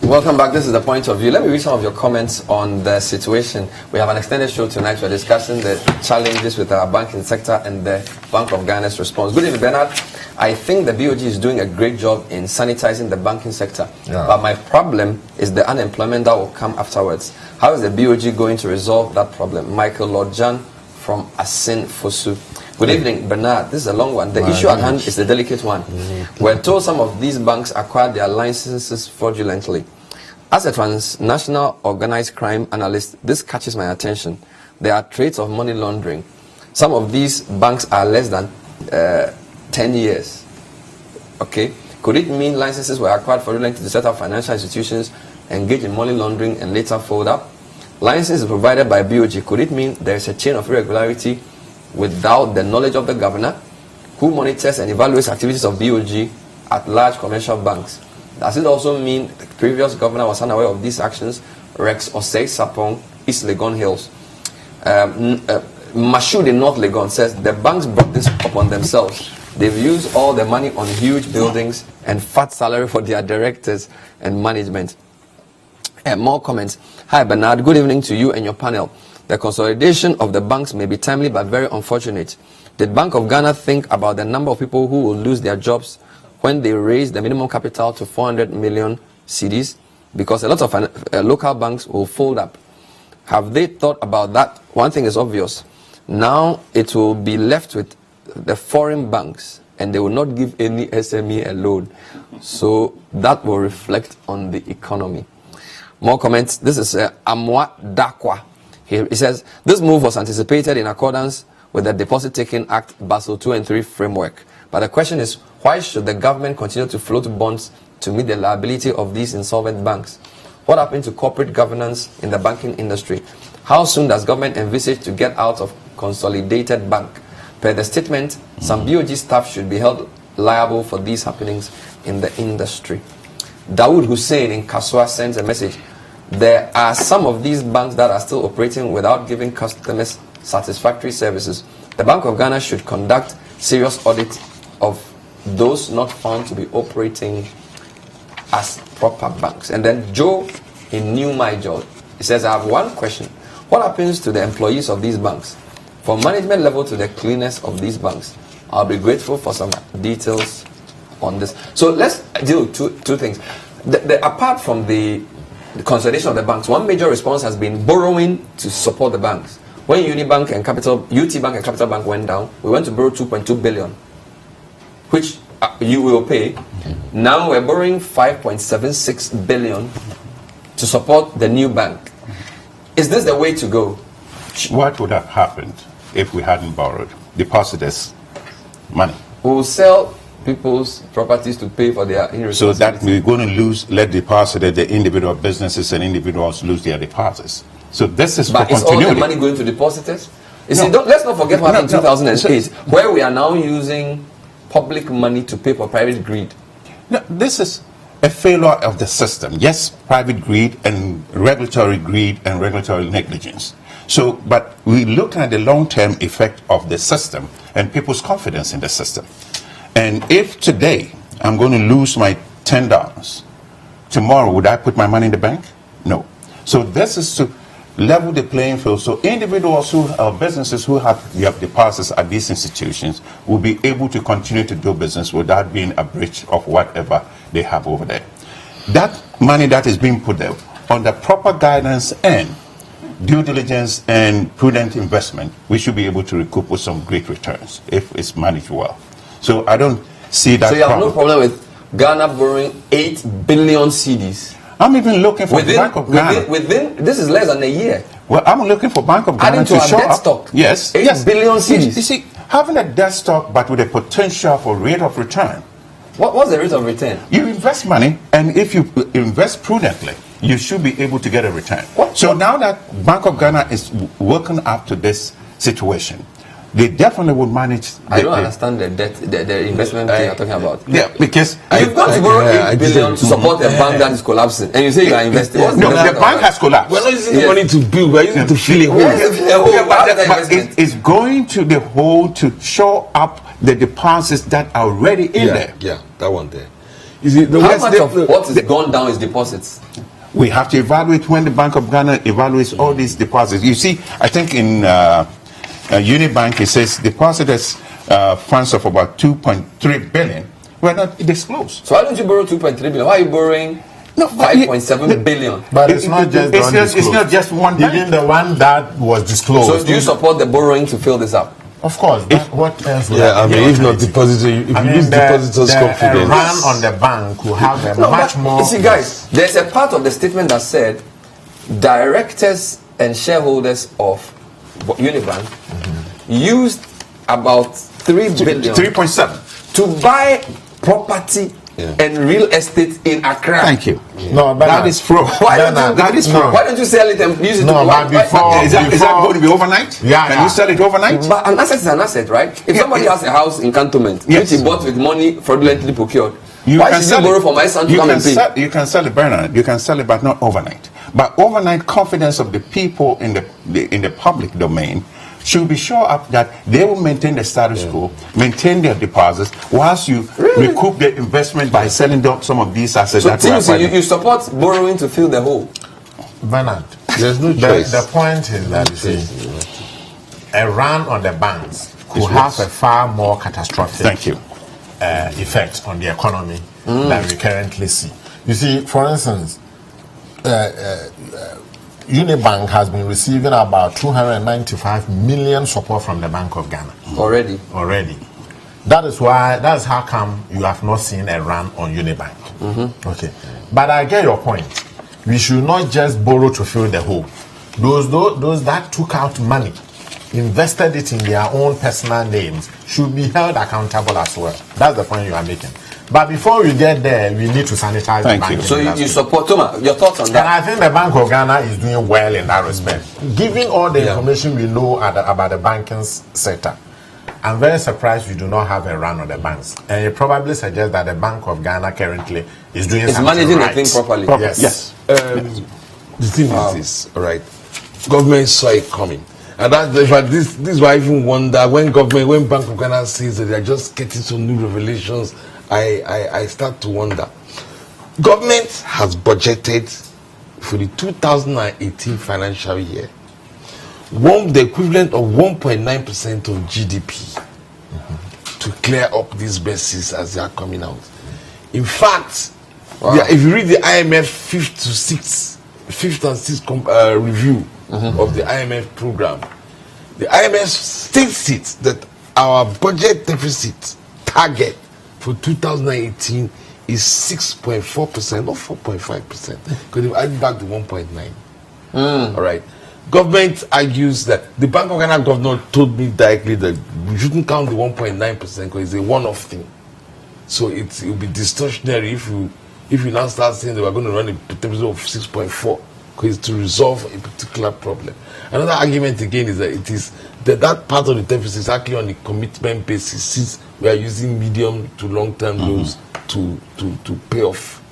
Welcome back. This is The Point of View. Let me read some of your comments on the situation. We have an extended show tonight. We're discussing the challenges with our banking sector and the Bank of Ghana's response. Good evening, Bernard. I think the BOG is doing a great job in sanitizing the banking sector. Yeah. But my problem is the unemployment that will come afterwards. How is the BOG going to resolve that problem? Michael Lord Jan from Asin Fosu. Good evening, Bernard. This is a long one. The issue at hand is the delicate one. We're told some of these banks acquired their licenses fraudulently. As a transnational organized crime analyst, this catches my attention. There are traits of money laundering. Some of these banks are less than 10 years. Okay? Could it mean licenses were acquired fraudulently to set up financial institutions, engage in money laundering, and later fold up? Licenses provided by BOG. Could it mean there is a chain of irregularity without the knowledge of the governor? who monitors and evaluates activities of BOG at large commercial banks. Does it also mean the previous governor was unaware of these actions? Rex Osei Sapong, East Legon Hills. Mashoud in North Legon says the banks brought this upon themselves. They've used all the money on huge buildings and fat salary for their directors and management. More comments. Hi Bernard, good evening to you and your panel. The consolidation of the banks may be timely but very unfortunate. Did Bank of Ghana think about the number of people who will lose their jobs when they raise the minimum capital to 400 million cedis? Because a lot of local banks will fold up. Have they thought about that? One thing is obvious. Now it will be left with the foreign banks and they will not give any SME a loan. So that will reflect on the economy. More comments. This is Amwa Dakwa. He says, this move was anticipated in accordance with the Deposit Taking Act Basel II and III framework. But the question is, why should the government continue to float bonds to meet the liability of these insolvent banks? What happened to corporate governance in the banking industry? How soon does government envisage to get out of consolidated bank? Per the statement, some BOG staff should be held liable for these happenings in the industry. Dawood Hussein in Kaswa sends a message. There are some of these banks that are still operating without giving customers satisfactory services. The Bank of Ghana should conduct serious audit of those not found to be operating as proper banks. And then Joe in New Major, he says, I have one question. What happens to the employees of these banks? From management level to the cleaners of these banks, I'll be grateful for some details on this. So let's deal with two things. Apart from the consolidation of the banks, one major response has been borrowing to support the banks. When UT Bank and Capital Bank went down, we went to borrow 2.2 billion, which you will pay. Now we're borrowing 5.76 billion to support the new bank. Is this the way to go? What would have happened if we hadn't borrowed depositors' money? We will sell people's properties to pay for their irresponsibility. So that we're going to let depositors, the individual businesses and individuals lose their deposits. So this is but for is continuity. all the money going to depositors? See, let's not forget what happened in 2008, where we are now using public money to pay for private greed. No, this is a failure of the system. Yes, private greed and regulatory negligence. So, but we look at the long-term effect of the system and people's confidence in the system. And if today I'm going to lose my $10, tomorrow would I put my money in the bank? No. So this is to level the playing field. So individuals who are businesses who have deposits at these institutions will be able to continue to do business without being a breach of whatever they have over there. That money that is being put there under proper guidance and due diligence and prudent investment, we should be able to recoup with some great returns if it's managed well. So I don't see that. So you have no problem with Ghana borrowing 8 billion cedis? I'm even looking for Bank of Ghana. Within this is less than a year. Well, I'm looking for Bank of Ghana to show debt up. Stock. Yes, 8 billion cedis. You see, having a debt stock but with a potential for rate of return. What's the rate of return? You invest money, and if you invest prudently, you should be able to get a return. So now that Bank of Ghana is working up to this situation, they definitely would manage. I don't understand the debt, the investment thing you're talking about. Yeah, because you've got to borrow 8 billion to support a bank that is collapsing, and you say you are investing. No, the bank has collapsed. We're not using the money to build, we're using it to fill a hole. But it's going to the hole to show up the deposits that are already in there. Yeah, that one there. You see, how much of what is gone down is deposits? We have to evaluate when the Bank of Ghana evaluates all these deposits. You see, I think in Unibank it says depositors funds of about 2.3 billion were not disclosed. So why don't you borrow 2.3 billion? Why are you borrowing 5.7 billion? But it's not just it's not just one bank. Even the one that was disclosed. So do you support the borrowing to fill this up? Of course. What else? If not depositors, if you lose depositors' confidence, a run on the bank will have much more. You see, guys, there's a part of the statement that said directors and shareholders of Unibank used about 3 billion, 3.7 to buy property and real estate in Accra. Thank you. No, but that is fraud. Why don't you sell it and use it? No, but before, is that going to be overnight? Yeah. Can you sell it overnight? But an asset is an asset, right? If somebody has a house in Cantonment, which he bought with money fraudulently procured, why should he borrow from my son to come and pay? You can sell it, Bernard. You can sell it, but not overnight. But overnight confidence of the people in the public domain should be sure up that they will maintain the status quo, maintain their deposits, whilst you recoup the investment by selling some of these assets. So you support borrowing to fill the hole? Bernard, there's no choice. The point is that you see, a run on the banks could have a far more catastrophic effect on the economy than we currently see. You see, for instance, Unibank has been receiving about 295 million support from the Bank of Ghana. Already. That is how come you have not seen a run on Unibank. Okay. But I get your point. We should not just borrow to fill the hole. Those that took out money, invested it in their own personal names, should be held accountable as well. That's the point you are making. But before we get there, we need to sanitize the banking So industry. you support, Thomas, your thoughts on that? And I think the Bank of Ghana is doing well in that respect. Given all the information we know about the banking sector, I'm very surprised we do not have a run on the banks. And it probably suggests that the Bank of Ghana currently is doing something managing right. the thing properly. Yes. The thing is this, all right? Government saw it coming. And this is why I even wonder when Bank of Ghana says that they're just getting some new revelations, I start to wonder. Government has budgeted for the 2018 financial year the equivalent of 1.9% of GDP to clear up these messes as they are coming out. In fact, if you read the IMF fifth and sixth review of the IMF program, the IMF states it that our budget deficit target for 2018 is 6.4%, not 4.5%, because they've added back the 1.9. All right. Government argues that the Bank of Ghana governor told me directly that we shouldn't count the 1.9% because it's a one-off thing. So it will be distortionary if you now start saying that we're going to run a deficit of 6.4 because to resolve a particular problem. Another argument again is that it is that part of the deficit is actually on a commitment basis, since we are using medium to long-term loans to pay off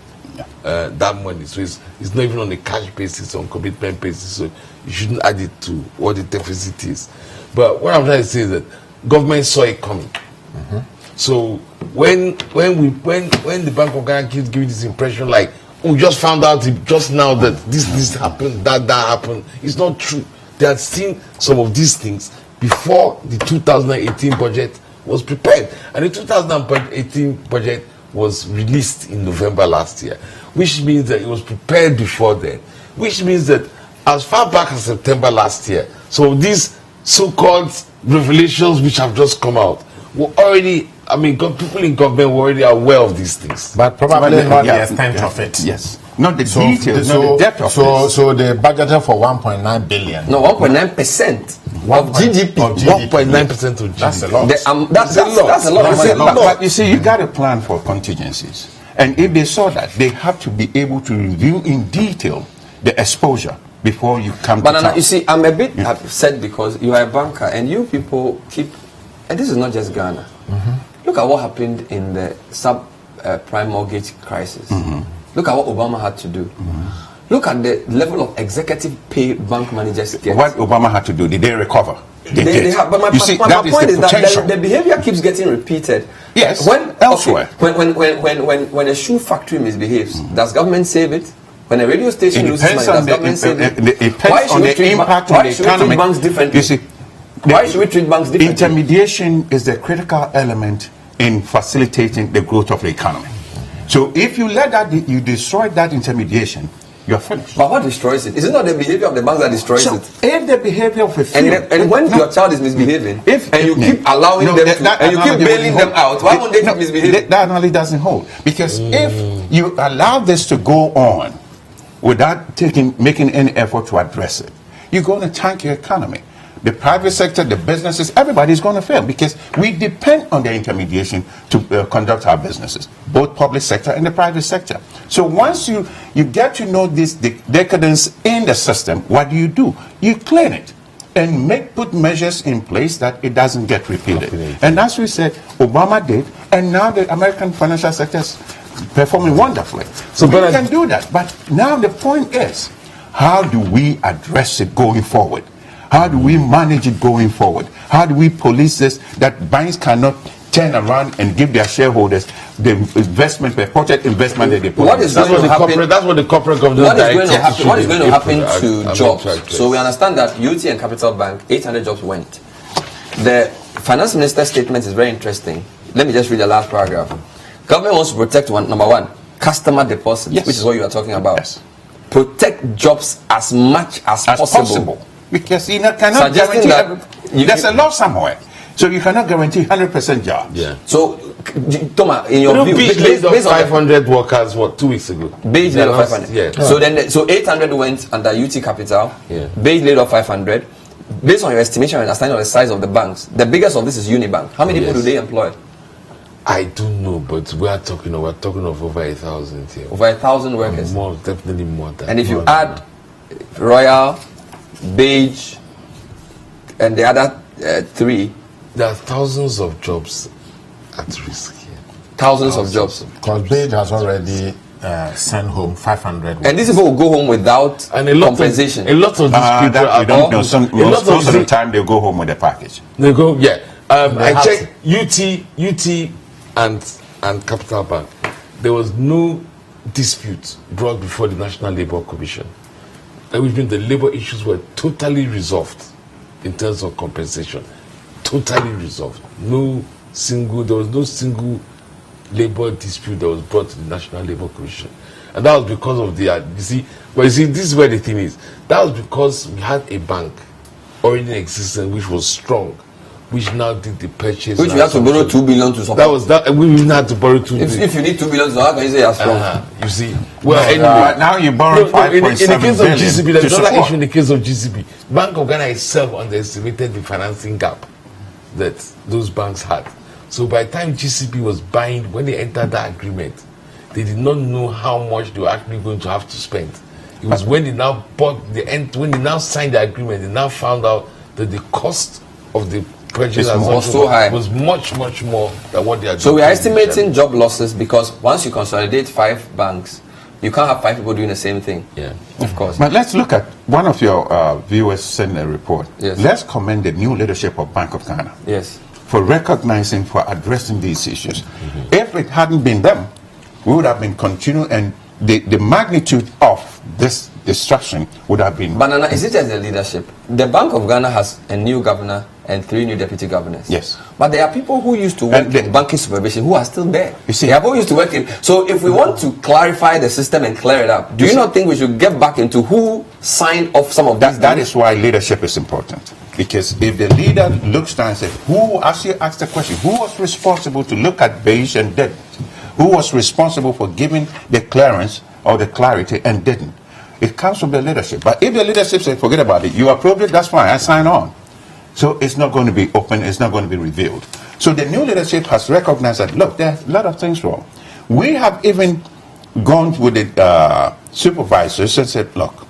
that money. So it's not even on a cash basis, on commitment basis. So you shouldn't add it to what the deficit is. But what I'm trying to say is that government saw it coming. So when the Bank of Ghana keeps giving this impression like, we just found out just now that this happened, that happened, it's not true. They had seen some of these things before the 2018 budget was prepared. And the 2018 budget was released in November last year, which means that it was prepared before then, which means that as far back as September last year, so these so-called revelations which have just come out were already, people in government were already aware of these things. But probably not the extent of it. Yes. Not the details, not the depth of it. So they budgeted for 1.9 billion. No, 1.9% of GDP. 1.9% of GDP. That's a lot. That's a lot of money. But you see, you got to plan for contingencies. And if they saw that, they have to be able to review in detail the exposure before you come to town. You see, I'm a bit upset because you are a banker and you people keep, and this is not just Ghana. Look at what happened in the subprime mortgage crisis. Look at what Obama had to do. Look at the level of executive pay bank managers get. What Obama had to do, did they recover? They have, but my point is that the behavior keeps getting repeated. Yes. Elsewhere. When a shoe factory misbehaves, does government save it? When a radio station loses money, does government save it? It depends on the impact on the economy. Why should we treat banks differently? You see, why should we treat banks differently? Intermediation is the critical element in facilitating the growth of the economy. So if you you destroy that intermediation, you're finished. But what destroys it? Is it not the behavior of the banks that destroys it? If the behavior of a few, and when your child is misbehaving, and you keep allowing them to, and you keep bailing them out, why won't they keep misbehaving? That analogy doesn't hold. Because if you allow this to go on without making any effort to address it, you're going to tank your economy. the private sector, the businesses, everybody's going to fail because we depend on the intermediation to conduct our businesses, both public sector and the private sector. So once you get to know this decadence in the system, what do? You clean it and put measures in place that it doesn't get repeated. And as we said, Obama did, and now the American financial sector is performing wonderfully. So we can do that. But now the point is, how do we address it going forward? How do we manage it going forward? How do we police this, that banks cannot turn around and give their shareholders the investment, the project investment that they put? That's what the corporate government what is going to happen to jobs? So we understand that UT and Capital Bank, 800 jobs went. The finance minister's statement is very interesting. Let me just read the last paragraph. Government wants to protect number one, customer deposits, which is what you are talking about. Yes. Protect jobs as much as possible. Because you cannot guarantee there's a law somewhere. So you cannot guarantee 100% jobs. Yeah. So, Thomas, in your view, based on 500 workers, 2 weeks ago? Beige laid off 500. Yeah. So 800 went under UT Capital. Yeah. Beige laid off 500. Based on your estimation and understanding of the size of the banks, the biggest of this is Unibank. How many people do they employ? I don't know, but we're talking of over 1,000 here. Over 1,000 workers. More, definitely more than. And if you add Royal, Beige, and the other three, there are thousands of jobs at risk here. Thousands of jobs. Because Beige has already sent home 500. And these people will go home without compensation. A lot of these people we don't know. Most of the time they go home with a package. They go, yeah. I checked UT and Capital Bank. There was no dispute brought before the National Labour Commission. Which means the labor issues were totally resolved in terms of compensation. Totally resolved. There was no single labor dispute that was brought to the National Labour Commission. And that was because of this is where the thing is. That was because we had a bank already in existence which was strong, which now did the purchase. Which we had to borrow 2 billion to support. That was that. We didn't have to borrow 2 billion. If you need 2 billion, so how can you say you're strong? You see, well, anyway, now you borrow 5.7 in the case of GCB, there's another issue in the case of GCB. Bank of Ghana itself underestimated the financing gap that those banks had. So by the time GCB was buying, when they entered that agreement, they did not know how much they were actually going to have to spend. It was when they now when they now signed the agreement, they now found out that the cost of the purchase was so high. Was much more than what they are doing. So we are estimating job losses because once you consolidate 5 banks, you can't have 5 people doing the same thing. Yeah, of course. But let's look at one of your viewers sent a report. Yes. Let's commend the new leadership of Bank of Ghana. Yes. For recognizing, for addressing these issues. If it hadn't been them, we would have been continuing, and the magnitude of this destruction would have been. Banana, is it just the leadership? The Bank of Ghana has a new governor and 3 new deputy governors. Yes. But there are people who used to work in banking supervision who are still there. You see, they have all used to work in. So if we want to clarify the system and clear it up, do you not think we should get back into who signed off some of these? That is why leadership is important. Because if the leader looks down and says, as you ask the question, who was responsible to look at beige and didn't? Who was responsible for giving the clearance or the clarity and didn't? It comes from the leadership. But if the leadership says, forget about it, you approved it, that's fine, I sign on. So it's not going to be open, it's not going to be revealed. So the new leadership has recognized that, look, there's a lot of things wrong. We have even gone with the supervisors and said, look,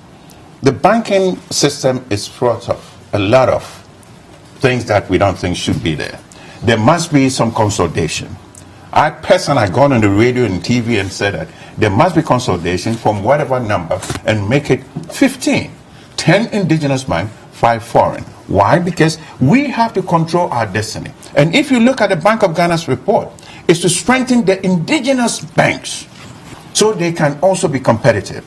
the banking system is fraught of a lot of things that we don't think should be there. There must be some consolidation. I personally gone on the radio and TV and said that there must be consolidation from whatever number and make it 15. 10 indigenous banks, 5 foreign. Why? Because we have to control our destiny. And if you look at the Bank of Ghana's report, it's to strengthen the indigenous banks so they can also be competitive.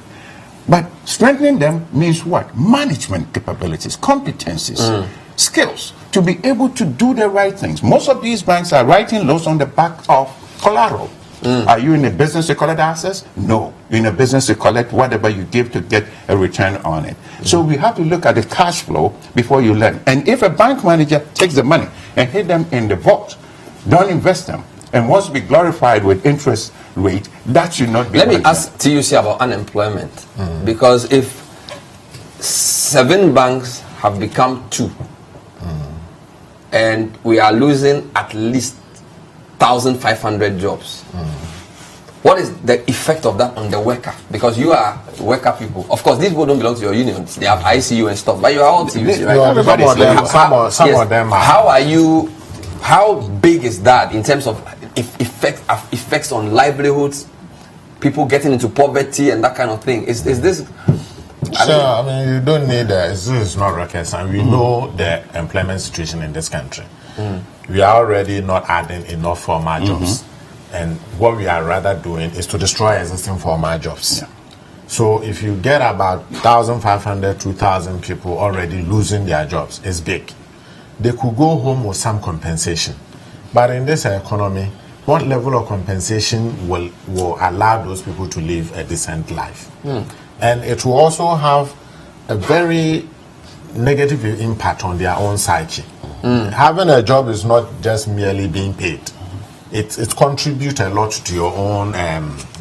But strengthening them means what? Management capabilities, competencies, skills to be able to do the right things. Most of these banks are writing loans on the back of collateral. Are you in a business to collect assets? No. You're in a business to collect whatever you give to get a return on it. So we have to look at the cash flow before you lend. And if a bank manager takes the money and hit them in the vault, don't invest them, and wants to be glorified with interest rate, that should not be. Let me ask TUC about unemployment. Because if 7 banks have become 2, and we are losing at least 1,500 jobs. What is the effect of that on the worker? Because you are worker people. Of course, these people don't belong to your unions. They have ICU and stuff, but you are all TUC, right? Some of them are. How big is that in terms of effects on livelihoods, people getting into poverty and that kind of thing? Is this? I mean, you don't need this is not rocket science. We know the employment situation in this country. We are already not adding enough formal jobs. And what we are rather doing is to destroy existing formal jobs. Yeah. So if you get about 1,500, 2,000 people already losing their jobs, it's big. They could go home with some compensation. But in this economy, what level of compensation will allow those people to live a decent life? And it will also have a very negative impact on their own psyche. Having a job is not just merely being paid. It contributes a lot to your own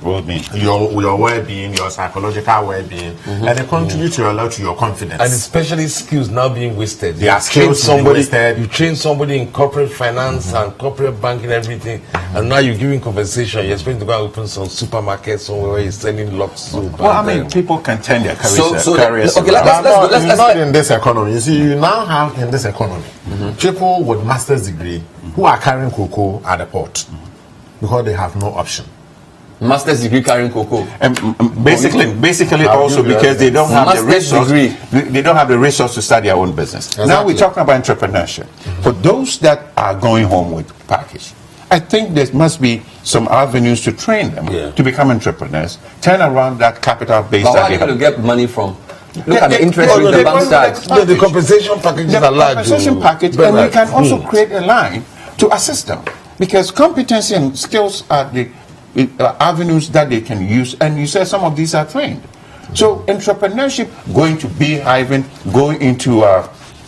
well-being, your well-being, your psychological well-being, and it contributes a lot to your confidence. And especially skills now being wasted. They are skills being wasted. You train somebody in corporate finance and corporate banking and everything, and now you're giving compensation. You're expecting to go and open some supermarket somewhere where you're selling locks. Well, I mean, people can turn their careers. Okay, let's not in this economy. You see, you now have in this economy people with master's degree who are carrying cocoa at the port because they have no option. Master's degree carrying cocoa, and basically also because they don't have the resource. They don't have the resource to start their own business. Exactly. Now we're talking about entrepreneurship. For those that are going home with package, I think there must be some avenues to train them to become entrepreneurs. Turn around that capital base. But where are you going to get money from? Look at the interest rate the bank charge. The compensation package is a large. Compensation package, and we can also create a line to assist them because competency and skills are the avenues that they can use. And you said some of these are trained. So entrepreneurship, going to beehiving, going into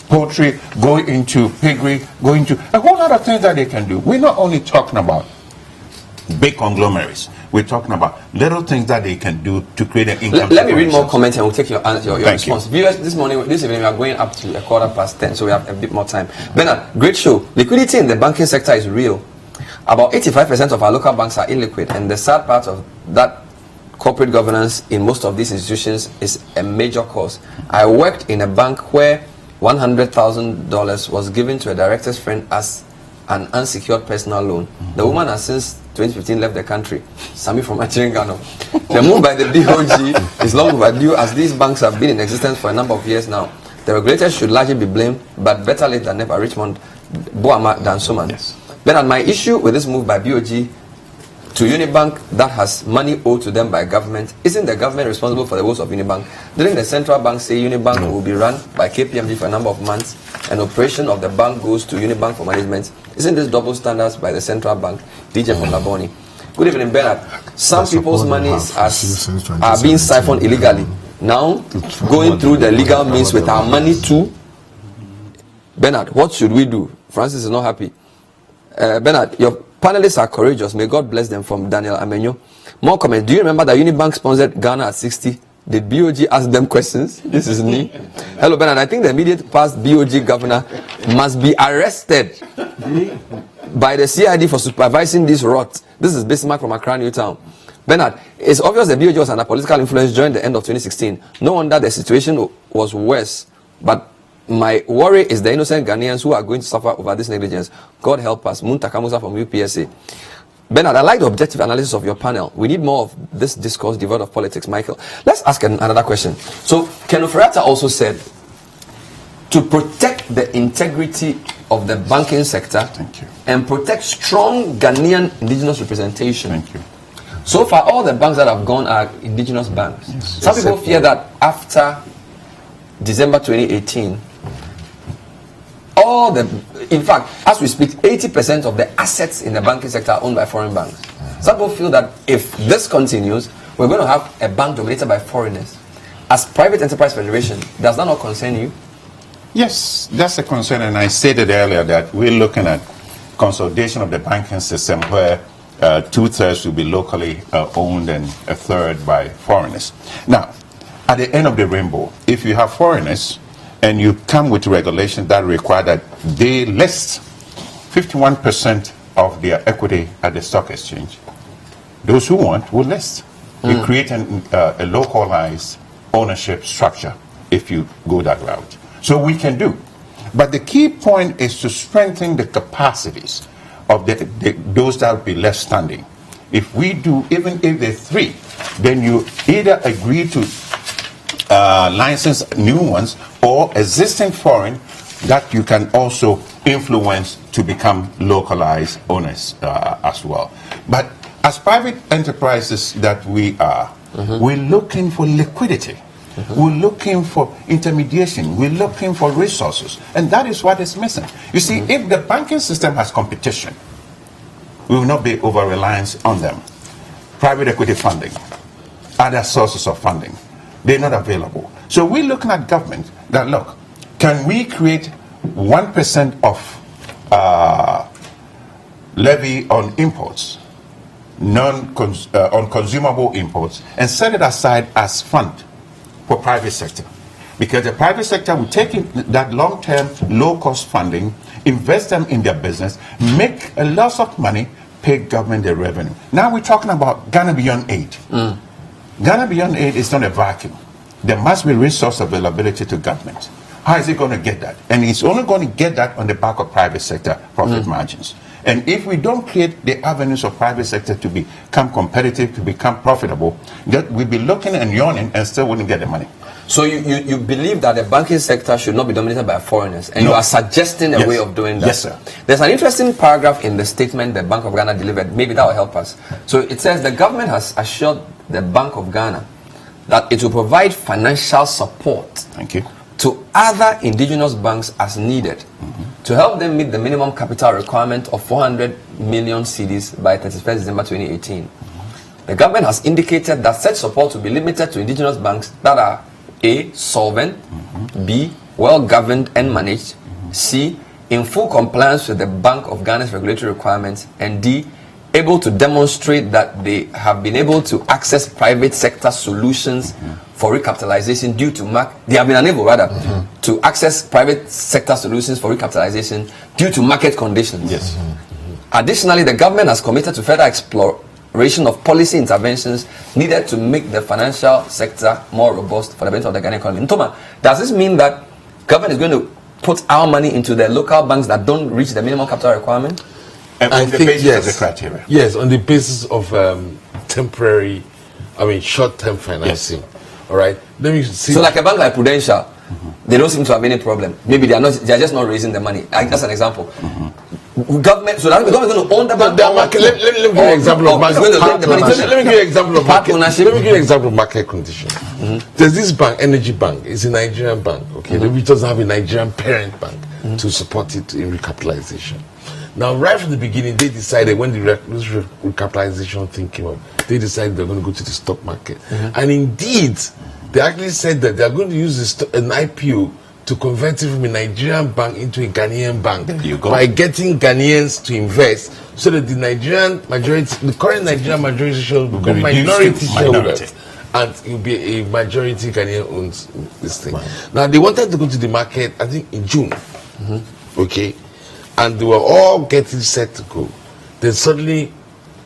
poultry, going into piggery, going to a whole lot of things that they can do. We're not only talking about big conglomerates. We're talking about little things that they can do to create an income. Let me read more comments and we'll take your response. Viewers, this evening we are going up to 10:15, so we have a bit more time. Bernard, great show. Liquidity in the banking sector is real. About 85% of our local banks are illiquid, and the sad part of that, corporate governance in most of these institutions is a major cause. I worked in a bank where $100,000 was given to a director's friend as an unsecured personal loan. The woman has since 2015 left the country. Sami from Achirengano. The move by the BOG is long overdue as these banks have been in existence for a number of years now. The regulators should largely be blamed, but better late than never. Richmond Boama than Suman. Yes. But my issue with this move by BOG to Unibank that has money owed to them by government, isn't the government responsible for the woes of Unibank? Didn't the central bank say Unibank will be run by KPMG for a number of months and operation of the bank goes to Unibank for management? Isn't this double standards by the central bank? DJ from Laboni. Good evening, Bernard. Some people's monies are being siphoned illegally. Now, going through the legal means with our money too. Bernard, what should we do? Francis is not happy. Bernard, your panelists are courageous. May God bless them. From Daniel Amenyo. More comments. Do you remember that Unibank sponsored Ghana at 60? Did BOG ask them questions? This is me. Hello, Bernard. I think the immediate past BOG governor must be arrested by the CID for supervising this rot. This is Bismarck from Accra, Newtown. Bernard, it's obvious the BOG was under political influence during the end of 2016. No wonder the situation was worse. But my worry is the innocent Ghanaians who are going to suffer over this negligence. God help us. Muntaka Musa from UPSA. Bernard, I like the objective analysis of your panel. We need more of this discourse devoid of politics. Michael, let's ask another question. So, Ken Oferiatta also said to protect the integrity of the banking sector and protect strong Ghanaian indigenous representation. Thank you. So far, all the banks that have gone are indigenous banks. Yes. Some people fear that after December 2018, in fact, as we speak, 80% of the assets in the banking sector are owned by foreign banks. Some people feel that if this continues, we're going to have a bank dominated by foreigners. As Private Enterprise Federation, does that not concern you? Yes, that's a concern, and I stated earlier that we're looking at consolidation of the banking system where 2/3 will be locally owned and 1/3 by foreigners. Now, at the end of the rainbow, if you have foreigners and you come with regulations that require that they list 51% of their equity at the stock exchange. Those who want will list. We create a localized ownership structure if you go that route. So we can do. But the key point is to strengthen the capacities of those that will be left standing. If we do, even if they're 3, then you either agree to license new ones or existing foreign that you can also influence to become localized owners as well. But as private enterprises that we are, we're looking for liquidity. We're looking for intermediation. We're looking for resources. And that is what is missing. You see, if the banking system has competition, we will not be over-reliant on them. Private equity funding, other sources of funding, they're not available. So we're looking at government that, look, can we create 1% of levy on imports, on consumable imports, and set it aside as fund for private sector? Because the private sector will take that long-term, low-cost funding, invest them in their business, make a lot of money, pay government the revenue. Now we're talking about Ghana Beyond Aid. Ghana Beyond Aid is not a vacuum. There must be resource availability to government. How is it going to get that? And it's only going to get that on the back of private sector profit margins. And if we don't create the avenues of private sector to become competitive, to become profitable, that we'll be looking and yawning and still wouldn't get the money. So you believe that the banking sector should not be dominated by foreigners, and you are suggesting a way of doing that? Yes, sir. There's an interesting paragraph in the statement the Bank of Ghana delivered. Maybe that will help us. So it says the government has assured the Bank of Ghana that it will provide financial support to other indigenous banks as needed to help them meet the minimum capital requirement of 400 million cedis by 31st December 2018. The government has indicated that such support will be limited to indigenous banks that are A, solvent, B, well-governed and managed, C, in full compliance with the Bank of Ghana's regulatory requirements, and D, able to demonstrate that they have been able to access private sector solutions for recapitalization due to they have been unable to access private sector solutions for recapitalization due to market conditions. Yes. Additionally, the government has committed to further exploration of policy interventions needed to make the financial sector more robust for the benefit of the Ghanaian economy. Ntoma, does this mean that government is going to put our money into the local banks that don't reach the minimum capital requirement? I think yes. The criteria. Yes, on the basis of short-term financing. Yes. All right. Let me see. So, like a bank like Prudential, they don't seem to have any problem. Maybe they are just not raising the money. That's an example. Government, so that the government is going to own the bank. Let me give you an example of market. Let me give you an example of market. Let me give you an example of market conditions. There's this bank, Energy Bank. It's a Nigerian bank. Okay, which doesn't have a Nigerian parent bank to support it in recapitalization. Now, right from the beginning, they decided when the recapitalization thing came up, they decided they're going to go to the stock market. And indeed, they actually said that they're going to use an IPO to convert it from a Nigerian bank into a Ghanaian bank by getting Ghanaians to invest so that the current Nigerian majority shareholders will become minority shareholders. And it will be a majority Ghanaian owns this thing. Now, they wanted to go to the market, I think, in June. Okay? And they were all getting set to go. Then suddenly,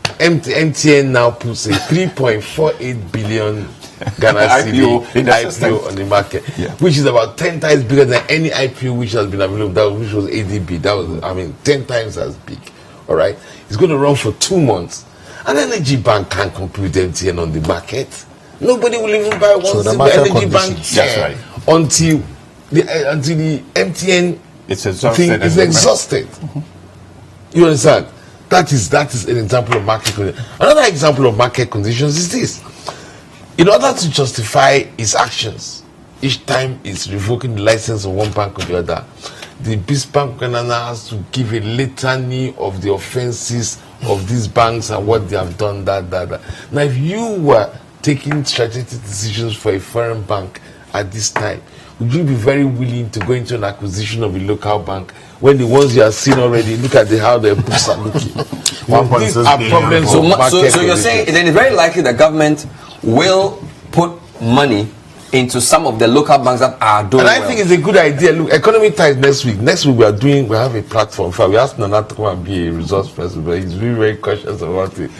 MTN now puts a 3.48 billion Ghana IPO on the market, which is about 10 times bigger than any IPO which has been available, which was ADB. That was, 10 times as big. All right? It's going to run for 2 months. An energy bank can't compete with MTN on the market. Nobody will even buy one single energy bank share until the MTN it's exhausted. You understand? That is an example of market conditions. Another example of market conditions is this. In order to justify its actions, each time it's revoking the license of one bank or the other, the Bank of Ghana has to give a litany of the offenses of these banks and what they have done, that. Now, if you were taking strategic decisions for a foreign bank at this time, would you be very willing to go into an acquisition of a local bank when the ones you have seen already, look at how their books are looking? These are problems of market. So you're saying then it's very likely the government will put money into some of the local banks that are doing And I well. think it's a good idea. Look, Economy Times next week. Next week we have a platform. In fact, we asked Nana to come and be a resource person, but he's really very cautious about it.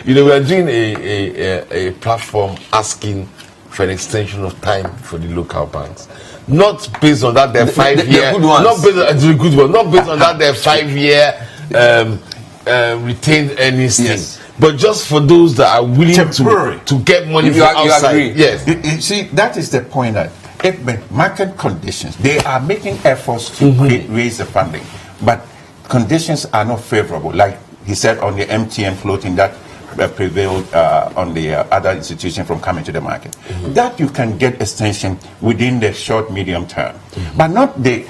We are doing a platform asking for an extension of time for the local banks. Not based on that they're 5 year, good ones. not based on the good one, not based on that they're 5 year retained earnings thing. Yes. But just for those that are willing to get money You from outside. agree? Yes. You see, that is the point that if the market conditions, they are making efforts to raise the funding, but conditions are not favorable. Like he said on the MTN floating that prevailed on the other institution from coming to the market. That you can get extension within the short, medium term, but not the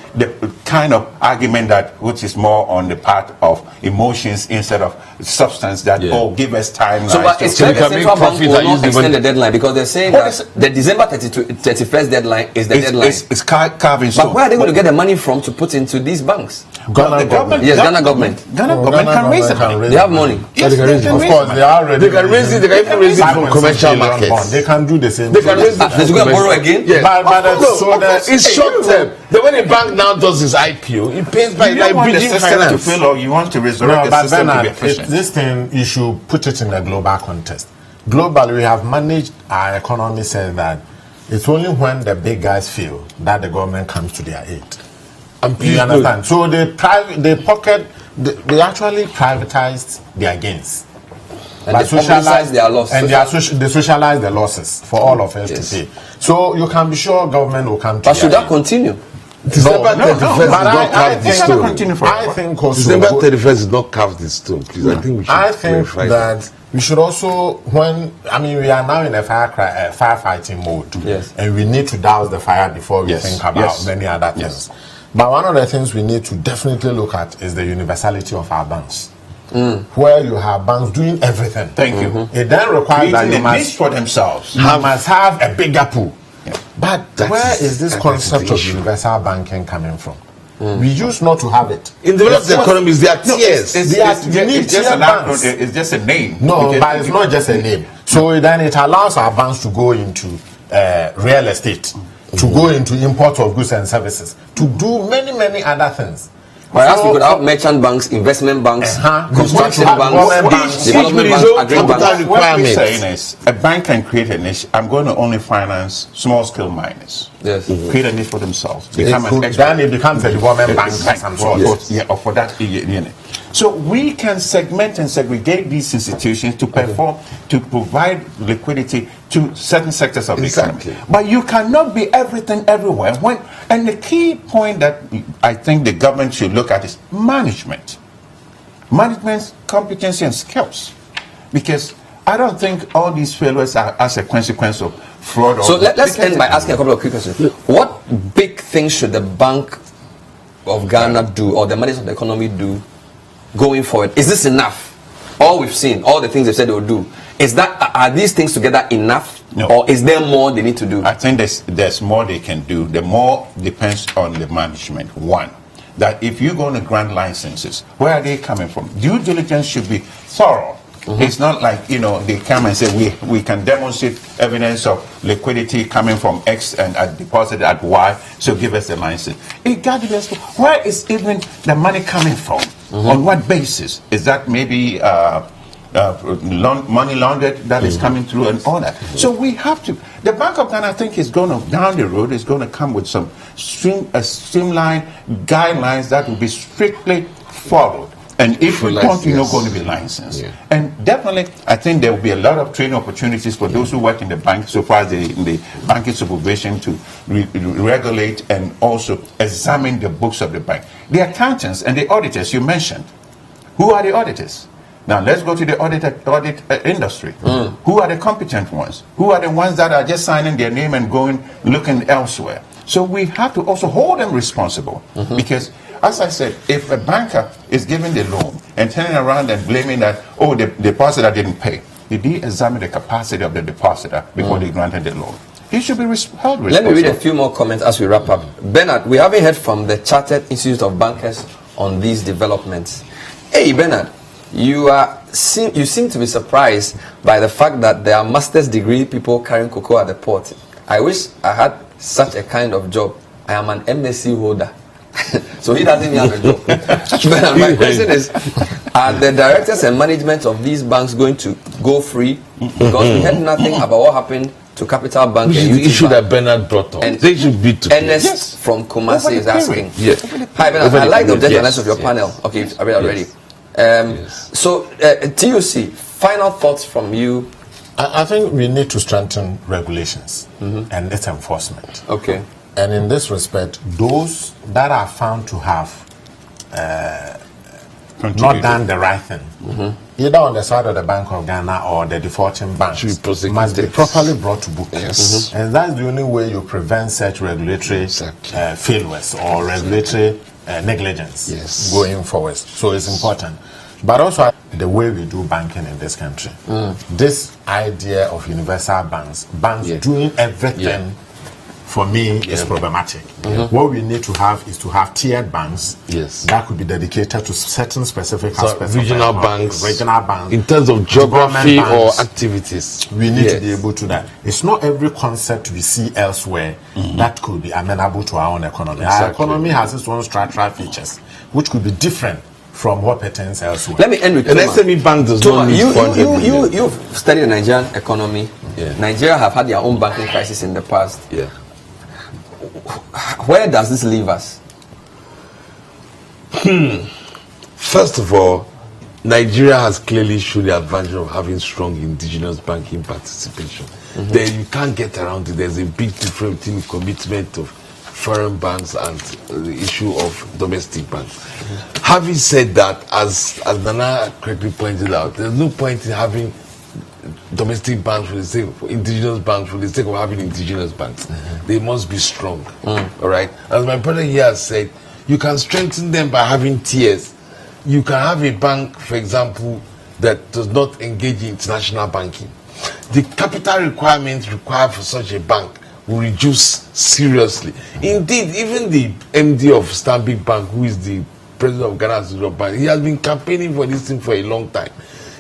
kind of argument that which is more on the part of emotions instead of substance that give us time. So, but it's clear the central bank will not extend the deadline because they're saying that the December 31st deadline is the deadline. It's carving. But where are they going to get the money from to put into these banks? Ghana government. Yes, Ghana government. Ghana government can raise it. They have money. Yes, they can Of raise course, it. they are ready. They can raise it. They can even raise it from commercial markets. They can do the same. They can raise it. They're going to borrow again? Yes. So It's short term. Then when a bank now does its IPO, it pays by You don't want the bridging system to finance. fail, or you want to resurrect No, the but system to be then efficient. this thing, you should put it in a global context. Globally, we have managed our economy says that it's only when the big guys fail that the government comes to their aid. You understand? So they actually privatized their gains. And they publicize their losses. And they socialize the losses for all of us to pay. So you can be sure government will come to But should their that continue? December 31st is not carved in stone. I think also December 31st is not carved in stone, please. I think we should I think clarify that we should also, we are now in a firefighting mode. Yes. And we need to douse the fire before we think about many other things. But one of the things we need to definitely look at is the universality of our banks. Where you have banks doing everything. Thank you. It then requires that you niche for themselves. must have a bigger pool. Yeah. But where is this concept of universal banking coming from? We used not to have it. in developed economies, there are tiers. It's just a name. No, but it's not just a name. So then it allows our banks to go into real estate, to go into import of goods and services, to do many other things. Whereas we could have merchant banks, investment banks, construction banks, Each development with his banks, own agri capital banks. What we're saying is, a bank can create a niche. I'm going to only finance small-scale miners. Yes. Create a niche for themselves. Then it becomes a development bank of some sort. Or for that unit. So we can segment and segregate these institutions to perform, to provide liquidity to certain sectors of the economy. But you cannot be everything everywhere. And the key point that I think the government should look at is management. Management's competency and skills. Because I don't think all these failures are as a consequence of fraud. So let's end by asking a couple of quick questions. What big things should the Bank of Ghana do, or the managers of the economy do, going forward? Is this enough? All we've seen, all the things they said they will do, are these things together enough? No. Or is there more they need to do? I think there's more they can do. The more depends on the management. One, that if you're going to grant licenses, where are they coming from? Due diligence should be thorough. It's not like, they come and say we can demonstrate evidence of liquidity coming from X and deposited at Y, so give us the license. It got to be asked, where is even the money coming from? On what basis? Is that maybe money laundered that is coming through and all that? So we have to. The Bank of Ghana, I think, is going to, down the road, is going to come with some streamlined guidelines that will be strictly followed. And if we don't, you're not going to be licensed. Yeah. And definitely, I think there will be a lot of training opportunities for those who work in the bank, so far as the banking supervision, to regulate and also examine the books of the bank. The accountants and the auditors you mentioned, who are the auditors? Now let's go to the audit industry. Who are the competent ones? Who are the ones that are just signing their name and looking elsewhere? So we have to also hold them responsible, because, as I said, if a banker is giving the loan and turning around and blaming that, the depositor didn't pay, did he examine the capacity of the depositor before they granted the loan? He should be held responsible. Let me read a few more comments as we wrap up. Bernard, we haven't heard from the Chartered Institute of Bankers on these developments. Hey, Bernard, you seem to be surprised by the fact that there are master's degree people carrying cocoa at the port. I wish I had such a kind of job. I am an MSc holder. So he doesn't even have a job. But my question is, are the directors and management of these banks going to go free? Because we heard nothing about what happened to Capital Bank. Which is the issue that Bernard brought up. And they should be to Ernest from Kumasi is asking. Yes. Hi, Bernard. I like the objectiveness of your panel. Okay, I read already. So, TUC, final thoughts from you. I think we need to strengthen regulations and its enforcement. Okay. And in this respect, those that are found to have not done the right thing, either on the side of the Bank of Ghana or the defaulting banks, must be properly brought to book. And that's the only way you prevent such regulatory failures or regulatory negligence going forward. So it's important. But also the way we do banking in this country. This idea of universal banks doing everything, for me, is problematic. What we need to have is to have tiered banks that could be dedicated to certain specific aspects. Regional of banks, banks, in terms of geography or activities. We need to be able to that. It's not every concept we see elsewhere that could be amenable to our own economy. Our economy has its own structural features, which could be different from what pertains elsewhere. Let me end with an SME bank does not need you've studied the Nigerian economy. Nigeria have had their own banking crisis in the past. Where does this leave us? First of all, Nigeria has clearly shown the advantage of having strong indigenous banking participation. Then you can't get around it. There's a big difference between the commitment of foreign banks and the issue of domestic banks. Having said that, as Nana correctly pointed out, there's no point in having domestic banks for the sake of indigenous banks for the sake of having indigenous banks. They must be strong. All right. As my brother here has said, you can strengthen them by having tiers. You can have a bank, for example, that does not engage in international banking. The capital requirements required for such a bank will reduce seriously. Indeed, even the MD of Stanbic Bank, who is the president of Ghana's Central Bank, he has been campaigning for this thing for a long time.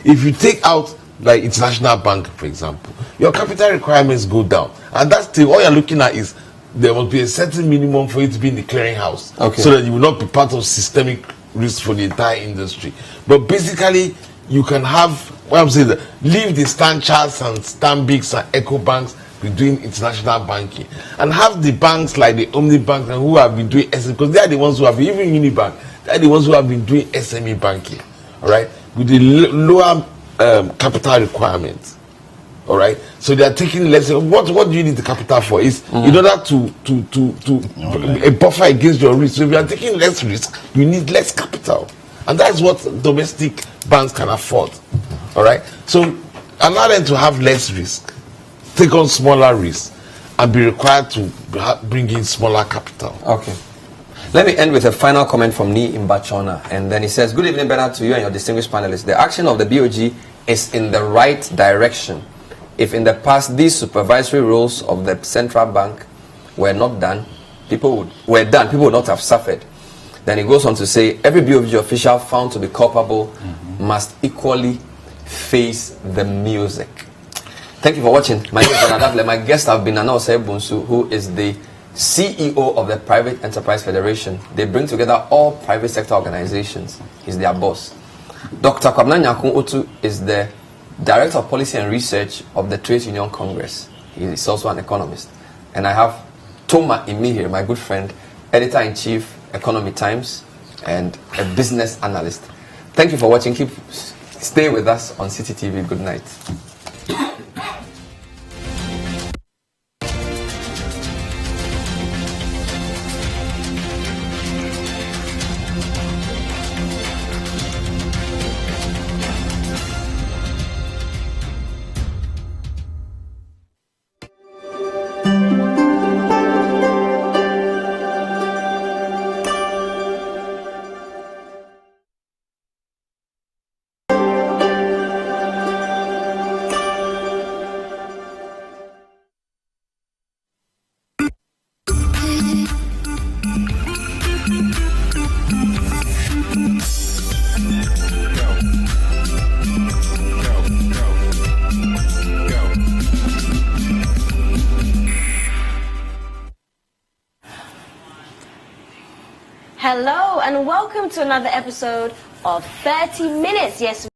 If you take out like international bank, for example, your capital requirements go down, and that's the all you're looking at is there must be a certain minimum for you to be in the clearing house, so that you will not be part of systemic risk for the entire industry. But basically, you can have what I'm saying, leave the Stan Charles and Stanbics and Eco banks be doing international banking, and have the banks like the Omnibank and who have been doing SME, because they are the ones who have, even Unibank, they are the ones who have been doing SME banking, all right, with the lower capital requirements. All right, so they are taking less. What do you need the capital for? Is in order to a buffer against your risk. So if you are taking less risk, you need less capital, and that's what domestic banks can afford. All right, so allow them to have less risk, take on smaller risk, and be required to bring in smaller capital. Okay. Let me end with a final comment from Ni Mbachona, and then he says, "Good evening, Bernard, to you and your distinguished panelists. The action of the BOG is in the right direction. If in the past these supervisory roles of the central bank were not done, people would not have suffered." Then he goes on to say, "Every BOG official found to be culpable must equally face the music." Thank you for watching. My name is Bernard Avle. My guests have been Nana Osei Bunsu, who is the CEO of the Private Enterprise Federation. They bring together all private sector organizations. He's their boss. Dr. Kwabena Nyakun Otu is the Director of Policy and Research of the Trade Union Congress. He is also an economist. And I have Toma Imi here, my good friend, Editor-in-Chief, Economy Times, and a business analyst. Thank you for watching. Stay with us on City TV. Good night. Hello and welcome to another episode of 30 Minutes. Yes.